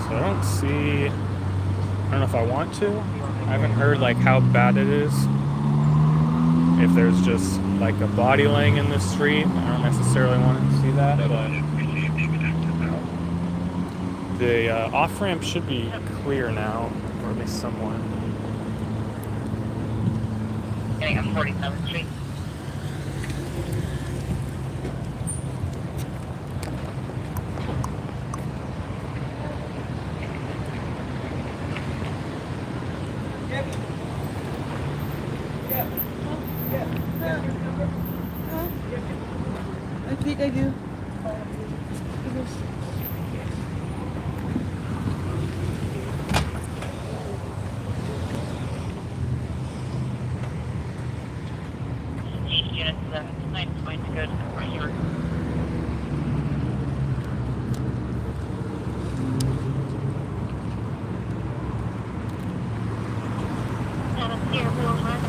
So I don't see, I don't know if I want to. I haven't heard like how bad it is. If there's just like a body laying in the street, I don't necessarily want to see that, but the off-ramp should be clear now, or at least somewhat. Getting on 47th Street. I think I do. the 9 points good for sure. Here, Boulevard.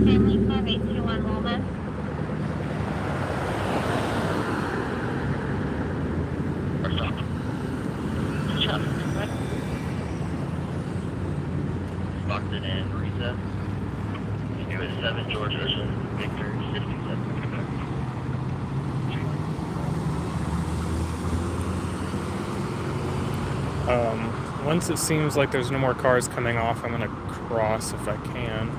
Family 5821 Walnut. Stockton and Reset. You do a 7 George Ocean, Victor 67. Once it seems like there's no more cars coming off, I'm gonna cross if I can.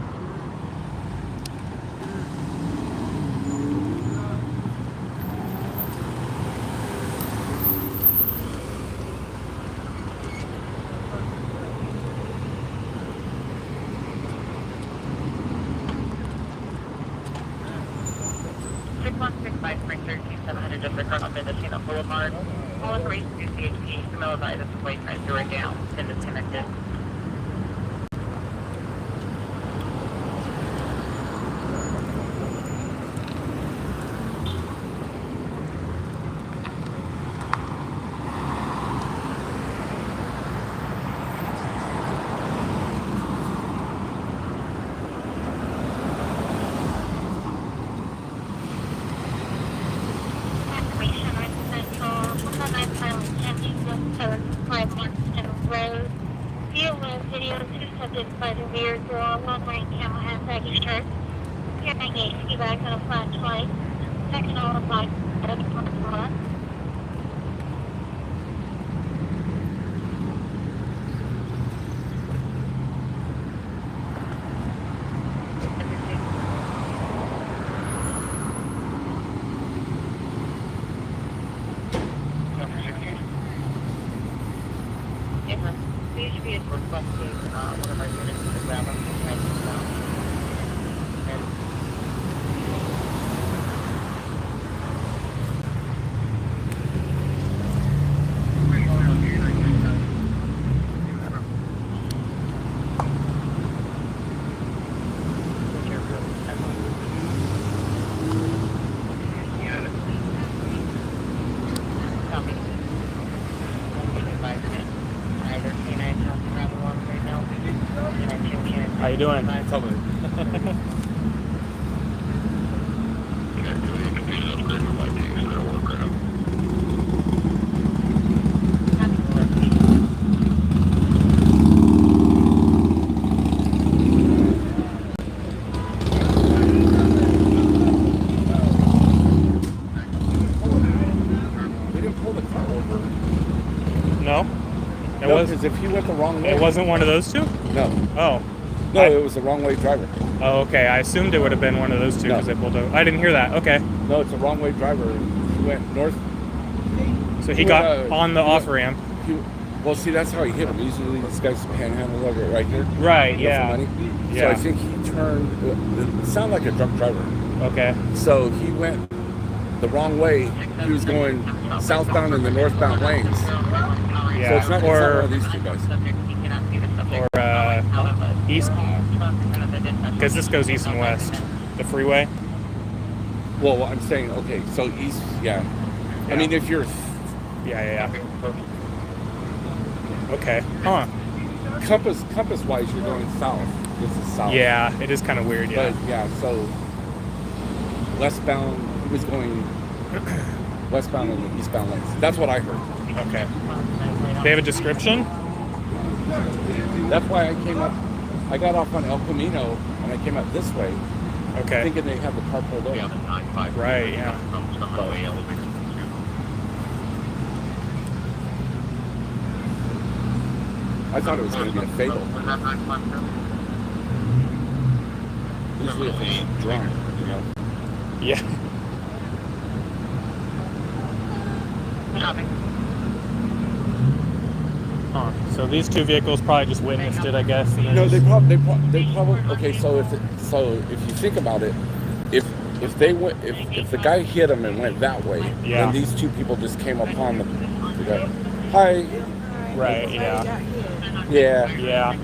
Just across Mendocino Boulevard. All agrees to CHP. Camilla by this way, trying to right down and disconnected. By the rear door, one-way camera has registered. Hearing aid ski bags on a flashlight. Second all of light out of the parking lot. These vehicles requested one of our units to the ground up to the down. How you doing? No? Because if he went the wrong way... It wasn't one of those two? No. Oh. No, it was the wrong way driver. Oh, okay. I assumed it would have been one of those two because they pulled over. I didn't hear that. Okay. No, it's a wrong way driver. He went north. So he got on the off ramp. Well, see, that's how he hit him. Usually this guy's panhandle over right here. Right, You know, yeah. for money. Yeah. So I think he turned... It sounded like a drunk driver. Okay. So he went the wrong way. He was going southbound in the northbound lanes. Yeah. So it's not one of these two guys. Or east, because this goes east and west. The freeway. Well, I'm saying, okay, so east, yeah. I mean, if you're... Yeah. Okay. Huh. Compass-wise, you're going south. This is south. Yeah, it is kind of weird, yeah. But, yeah, so westbound, he was going westbound in the eastbound lanes. That's what I heard. Okay. They have a description? That's why I came up. I got off on El Camino, and I came up this way, Okay. thinking they had the car pulled over. Right, yeah. I thought it was going to be a fatal. Usually if it's drunk, you know. Yeah. Copy. Huh. So these two vehicles probably just witnessed it, I guess. And then No, they just- probably. Okay, so if you think about it, if they went, if the guy hit him and went that way, Yeah. then these two people just came upon the guy. Hi. Right. Yeah. Yeah. Yeah.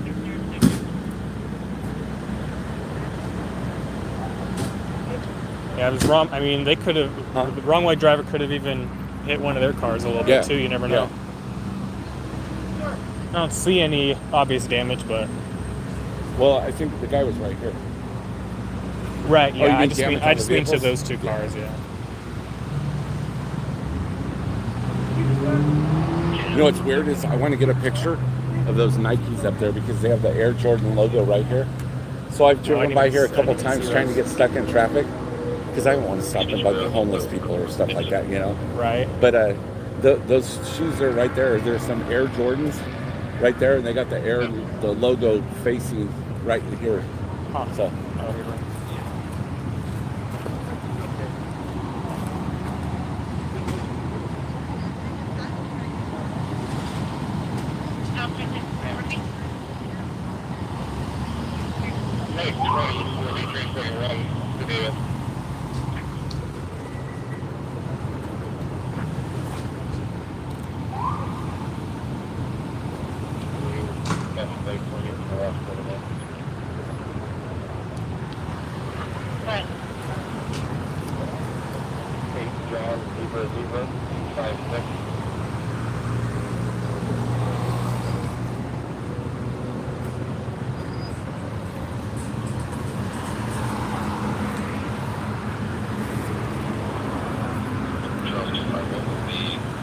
Yeah, it was wrong. I mean, they could have. Huh? The wrong way driver could have even hit one of their cars a little Yeah. bit too. You never know. I don't see any obvious damage, but Well, I think the guy was right here. right. you Yeah. I mean just damage mean on I the just mean to vehicles? those two cars. Yeah. You know what's weird is I want to get a picture of those Nikes up there because they have the Air Jordan logo right here. So I've driven didn't by even here a see- I couple didn't even times see trying to those. get stuck in traffic because I don't want to stop and bug the homeless people or stuff like that, you know. Right. But those shoes are right there. There's some Air Jordans right there, and they got the logo facing right here. Huh. So Oh, here we go.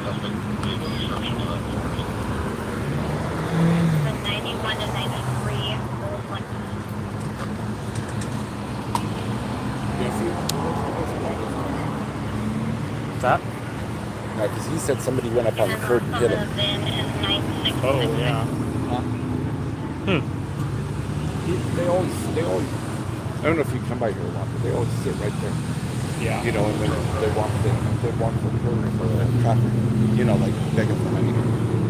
But from 91 to 93, Old One. What's that? because he said somebody went up on the curb and hit him. Oh yeah. Huh? They always. I don't know if you come by here a lot, but they always sit right there. Yeah. You know, and then they walk the curb for traffic. You know, like begging for money.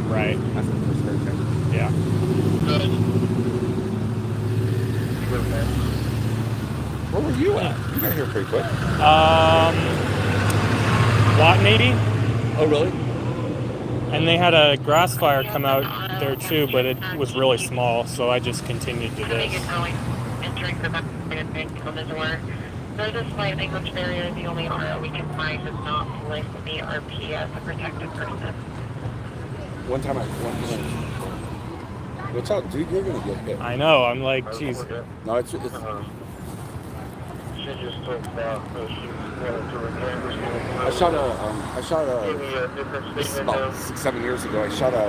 Right. That's the first right there. Yeah. Where were you at? You got here pretty quick. Watt and 80, Oh, really? and they had a grass fire come out there too, but it was really small, so I just continued to this. Entering the back on the door. There's a slight language barrier. The only RO we can find does not list the RP as a protected person. One time. What's up, dude? You're gonna get hit. I know. I'm like, geez. No, it's She just took off, so she wanted to return I shot a this is about 6-7 years ago. I shot a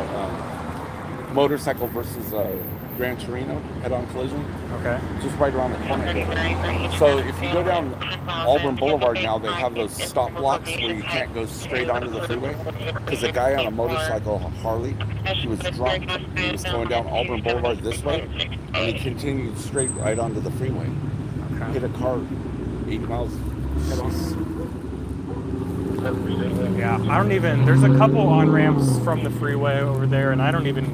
motorcycle versus a Gran Torino head-on collision, Okay. just right around the corner here. So if you go down Auburn Boulevard now, they have those stop blocks where you can't go straight onto the freeway. Because a guy on a motorcycle, a Harley, he was drunk. He was going down Auburn Boulevard this way, and he continued straight right onto the freeway. Okay. Hit a car 80 miles head on. Yeah. I don't even. There's a couple on ramps from the freeway over there, and I don't even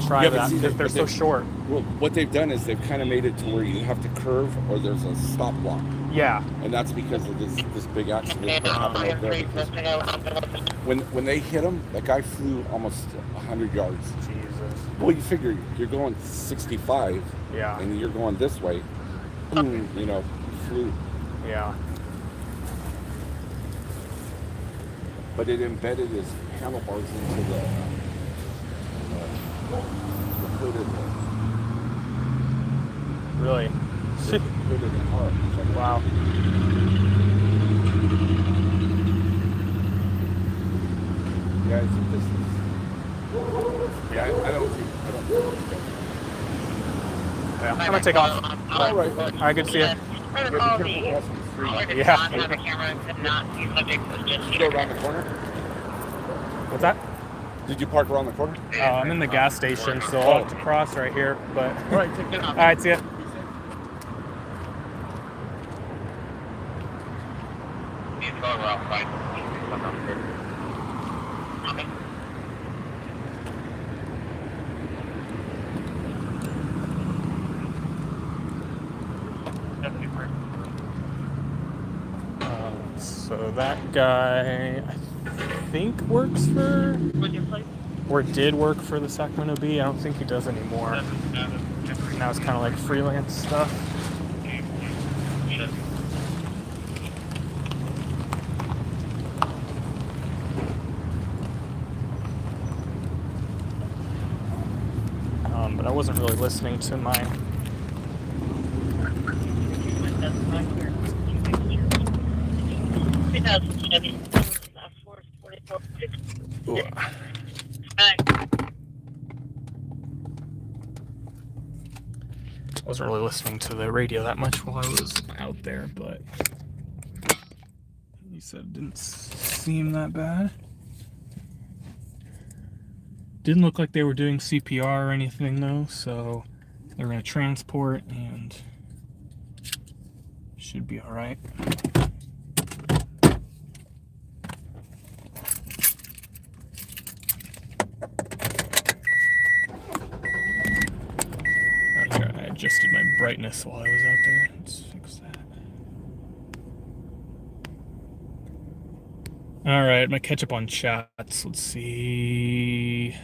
try Yeah, but that see, because they're so short. Well, what they've done is they've kind of made it to where you have to curve or there's a stop block. Yeah. And that's because of this big accident that happened over there. Because when they hit him, that guy flew almost 100 yards. Jesus. Well, you figure you're going 65 Yeah. and you're going this way, boom, you know, flew. Yeah. But it embedded his handlebars into the hood of Really. the hood of the car. Wow. Yeah, I think this is. Yeah, I don't think. Yeah. I'm gonna take off. All right. All right. Good to see you. For the call, the Yeah. not have a camera and could not see subject was just Did you go around the corner? What's that? Did you park around the corner? I'm in the gas station, so I'll have to cross right here. But All right, take care. all right. See ya. So that guy, I think, works for, or did work for the Sacramento Bee. I don't think he does anymore. Now it's kind of like freelance stuff. But I wasn't really listening to my... Wasn't really listening to the radio that much while I was out there, but he said it didn't seem that bad. Didn't look like they were doing CPR or anything though, so they're gonna transport and should be all right. I adjusted my brightness while I was out there. Let's fix that. All right, I'm gonna catch up on chats. Let's see.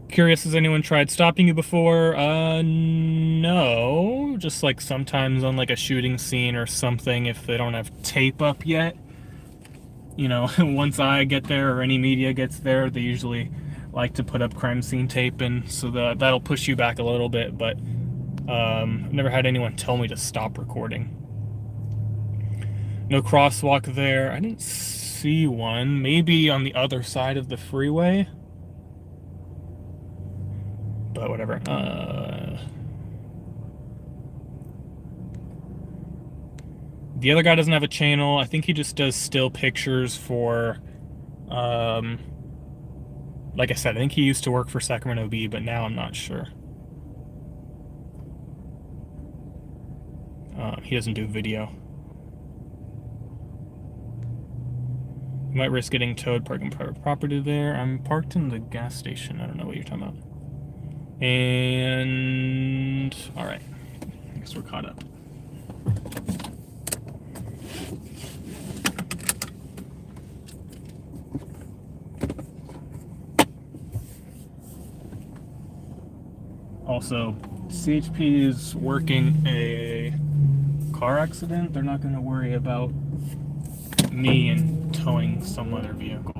Curious, has anyone tried stopping you before? No. Just like sometimes on like a shooting scene or something, if they don't have tape up yet. You know, once I get there or any media gets there, they usually like to put up crime scene tape, and so that'll push you back a little bit, but I've never had anyone tell me to stop recording. No crosswalk there. I didn't see one. Maybe on the other side of the freeway. But whatever. The other guy doesn't have a channel. I think he just does still pictures for, like I said, I think he used to work for Sacramento Bee, but now I'm not sure. He doesn't do video. You might risk getting towed parking private property there. I'm parked in the gas station. I don't know what you're talking about. And all right, I guess we're caught up. Also, CHP is working a car accident. They're not going to worry about me and towing some other vehicle.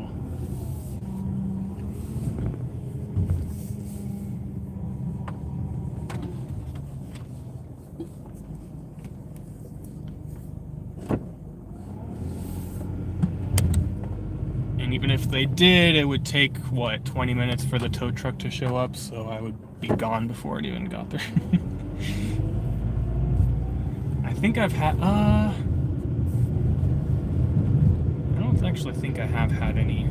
And even if they did, it would take, what, 20 minutes for the tow truck to show up, so I would be gone before it even got there. I think I've had, I don't actually think I have had any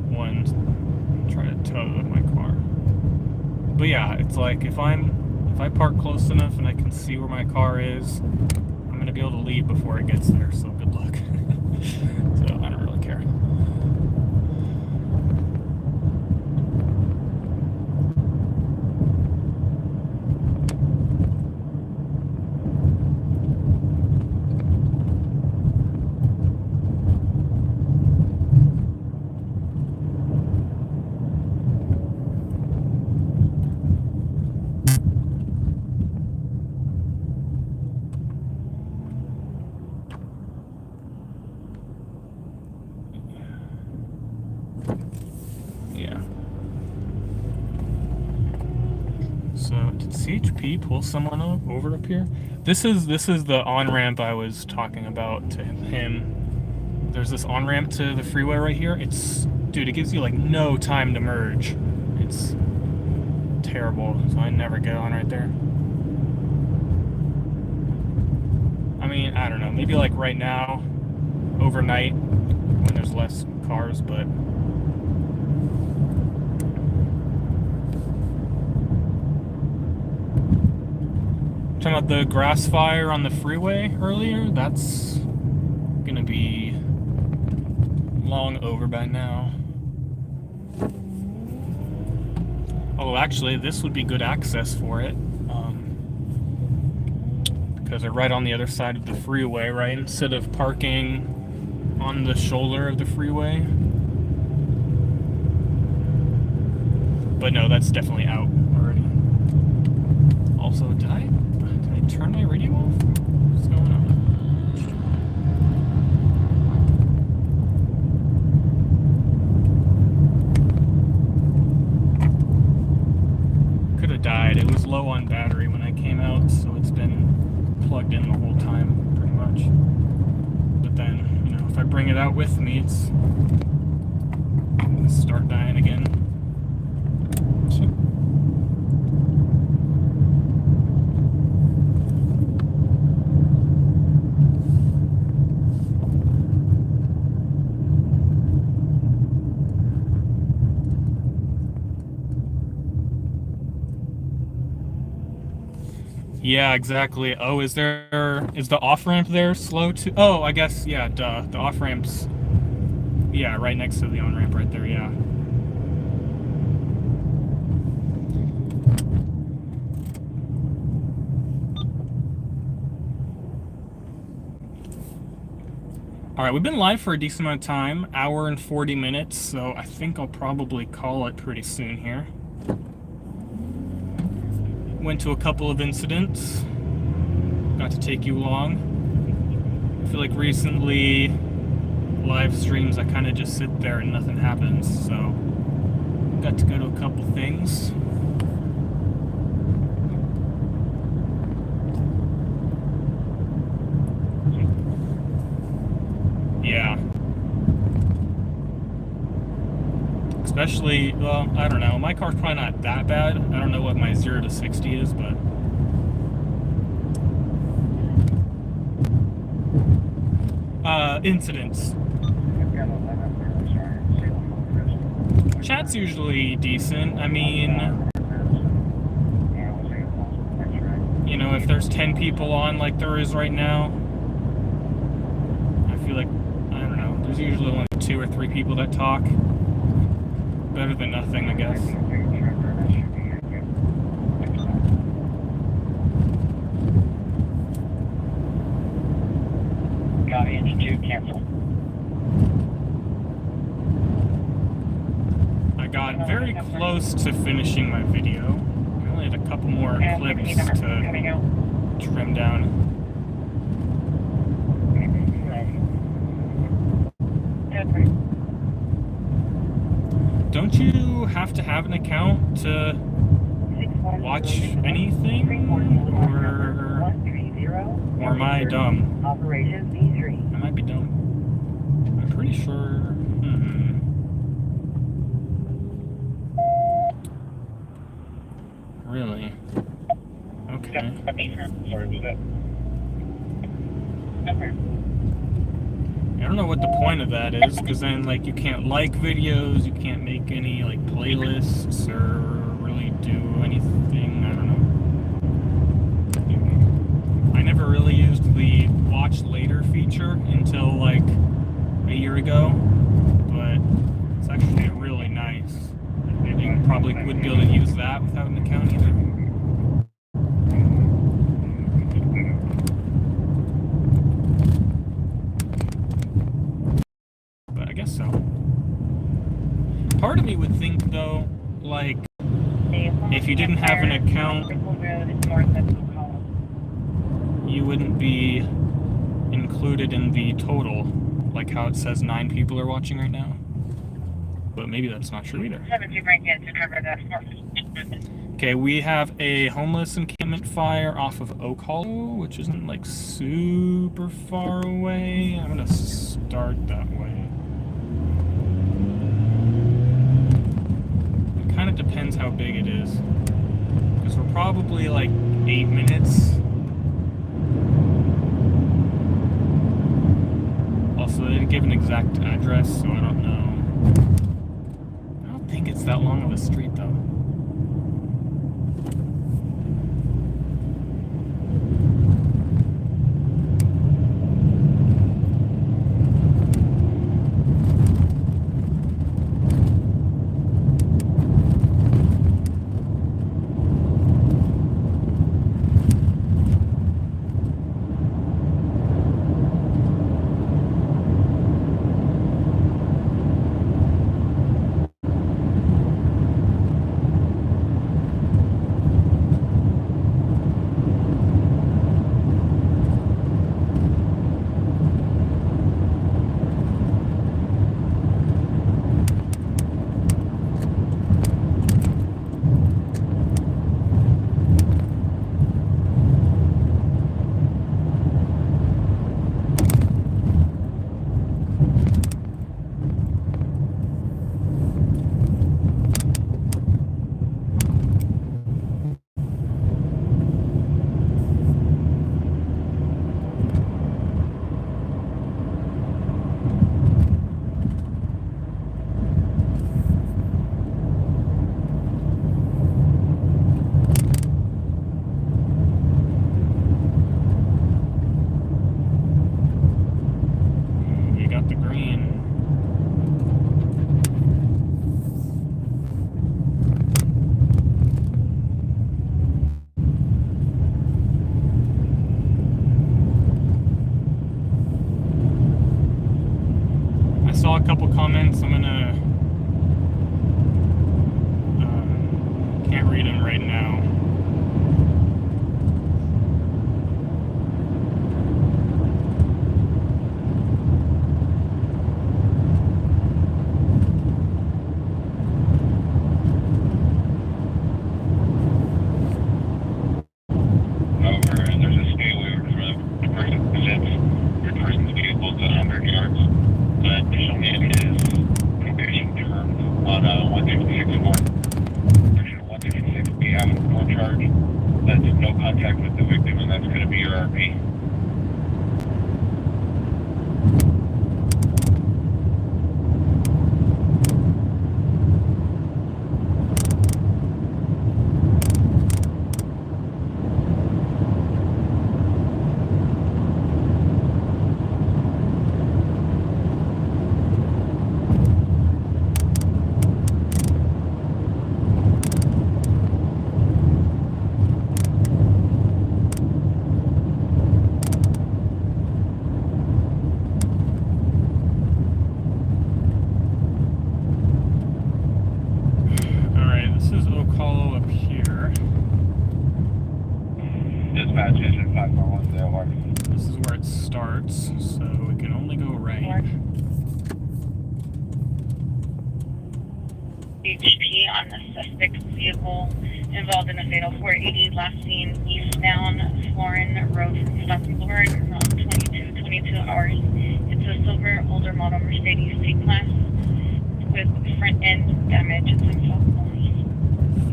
one try to tow my car. But yeah, it's like if I park close enough and I can see where my car is, I'm gonna be able to leave before it gets there, so good luck. So I don't really care. So did CHP pull someone over up here? This is the on-ramp I was talking about to him. There's this on-ramp to the freeway right here. Dude, it gives you like no time to merge. It's terrible, so I never get on right there. I mean, I don't know, maybe like right now, overnight, when there's less cars, but Talking about the grass fire on the freeway earlier? That's gonna be long over by now. Oh, actually, this would be good access for it. Because they're right on the other side of the freeway, right? Instead of parking on the shoulder of the freeway. But no, that's definitely out already. Also, did I turn my radio off? What's going on? Could have died. It was low on battery when I came out, so it's been plugged in the whole time, pretty much. But then, you know, if I bring it out with me, it's gonna start dying again. So. Yeah, exactly. Oh, is the off-ramp there slow too? Oh, I guess, yeah, duh. The off-ramp's, yeah, right next to the on-ramp right there, yeah. Alright, we've been live for a decent amount of time, hour and 40 minutes, so I think I'll probably call it pretty soon here. Went to a couple of incidents. Got to take you along. I feel like recently, live streams, I kind of just sit there and nothing happens, so got to go to a couple things. Yeah. Especially, well, I don't know. My car's probably not that bad. I don't know what my 0 to 60 is, but... incidents. Chat's usually decent. I mean... You know, if there's 10 people on like there is right now, I feel like, I don't know, there's usually only 2 or 3 people that talk. Better than nothing, I guess. Got engine 2, cancel. I got very close to finishing my video. I only had a couple more clips to trim down. Don't you have to have an account to watch anything? Or am I dumb? I might be dumb. I'm pretty sure. Really? Okay. Sorry, was that? I don't know what the point of that is, because then, like, you can't like videos, you can't make any, like, playlists, or really do anything, I don't know. I never really used the watch later feature until, like, a year ago, but it's actually really nice. You probably wouldn't be able to use that without an account either. So, part of me would think, though, like, if you didn't have an account, you wouldn't be included in the total, like how it says 9 people are watching right now. But maybe that's not true either. Okay, we have a homeless encampment fire off of Oak Hollow, which isn't, like, super far away. I'm gonna start that way. Kind of depends how big it is, because we're probably like 8 minutes. Also, they didn't give an exact address, so I don't know. I don't think it's that long of a street, though. Ocala up here. Dispatch engine 541 Zero. This is where it starts, so we can only go right. HP on the suspect's vehicle involved in a fatal 480 last seen eastbound Florin Road from Stockton Boulevard around 22 hours. It's a silver older model Mercedes C-Class with front end damage and some fault only.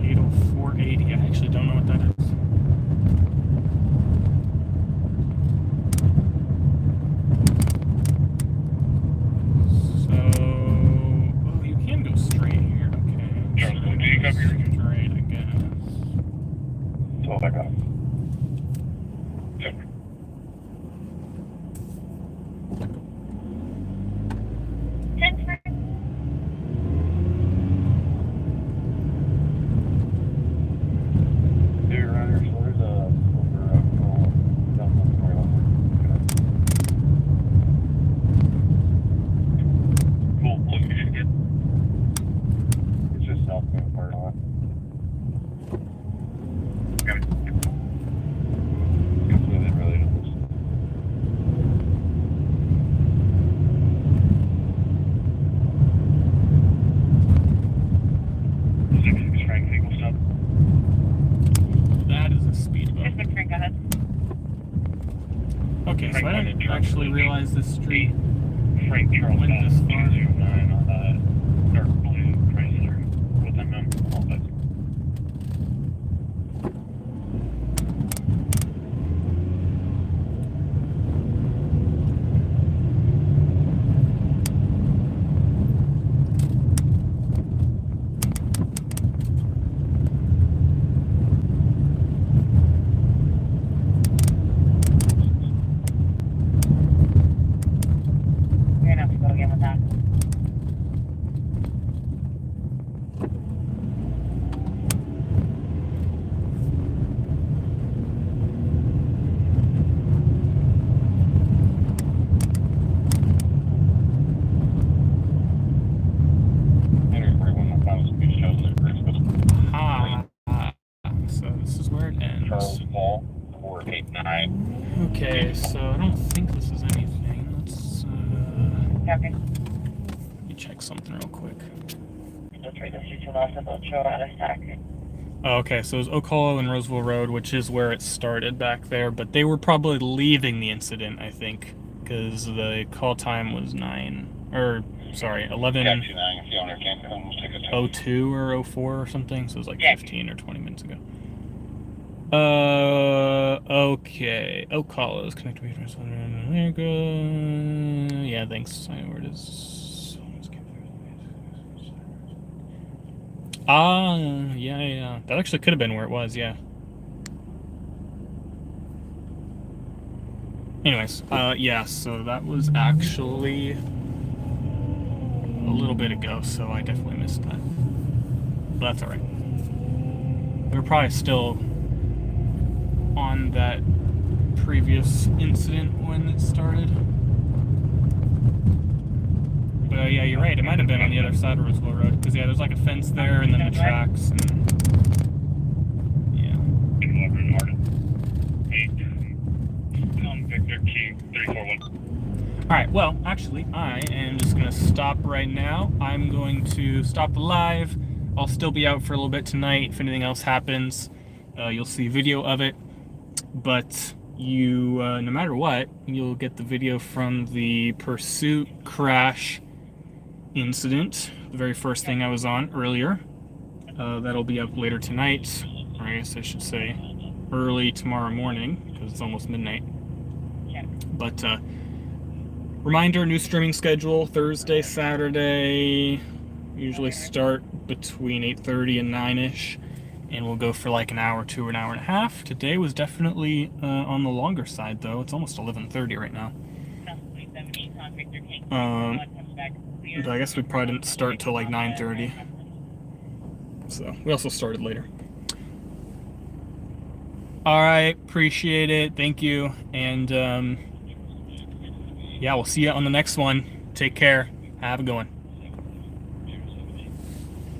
Fatal 480. I actually don't know what that is. So, oh, you can go straight here. Okay. Charles, do you come here? Straight, I guess. That's all I got. Yep. Deer runners, where's cool, look, you should get. It's just southbound part on. Okay. Completely related. Frank Eagle stop. That is a speed bump. Just Frank, go ahead. Okay, so I didn't actually realize this street Frank Charles went this far. 209 on that dark blue Chrysler with them all that. You're gonna have to go again with that. So this is where it ends. Charles Paul 489. Okay, so I don't think this is anything. Let's Okay. let me check something real quick. Just right this to lost about show out of stack. Oh, okay, so it was Ocala and Roseville Road, which is where it started back there, but they were probably leaving the incident, I think, because the call time was 11:02 or 04 or something, so it was like 15 or 20 minutes ago. Okay. Ocala is connected to America. Yeah, thanks. I know where it is. Yeah. That actually could have been where it was, yeah. Anyways, yeah, so that was actually a little bit ago, so I definitely missed that. But that's alright. We were probably still on that previous incident when it started. But yeah, you're right. It might have been on the other side of Roseville Road, because yeah, there's like a fence there, and then the tracks, and yeah. Victor King 341. All right. Well, actually, I am just gonna stop right now. I'm going to stop the live. I'll still be out for a little bit tonight. If anything else happens, you'll see video of it. But you, no matter what, you'll get the video from the pursuit crash incident, the very first thing I was on earlier. That'll be up later tonight, or I guess I should say early tomorrow morning, because it's almost midnight. But reminder, new streaming schedule, Thursday, Saturday, usually start between 8:30 and 9ish, and we'll go for like an hour to an hour and a half. Today was definitely on the longer side, though. It's almost 11:30 right now. But I guess we probably didn't start till like 9:30. So we also started later. All right, appreciate it. Thank you. And yeah, we'll see you on the next one. Take care. Have a good one.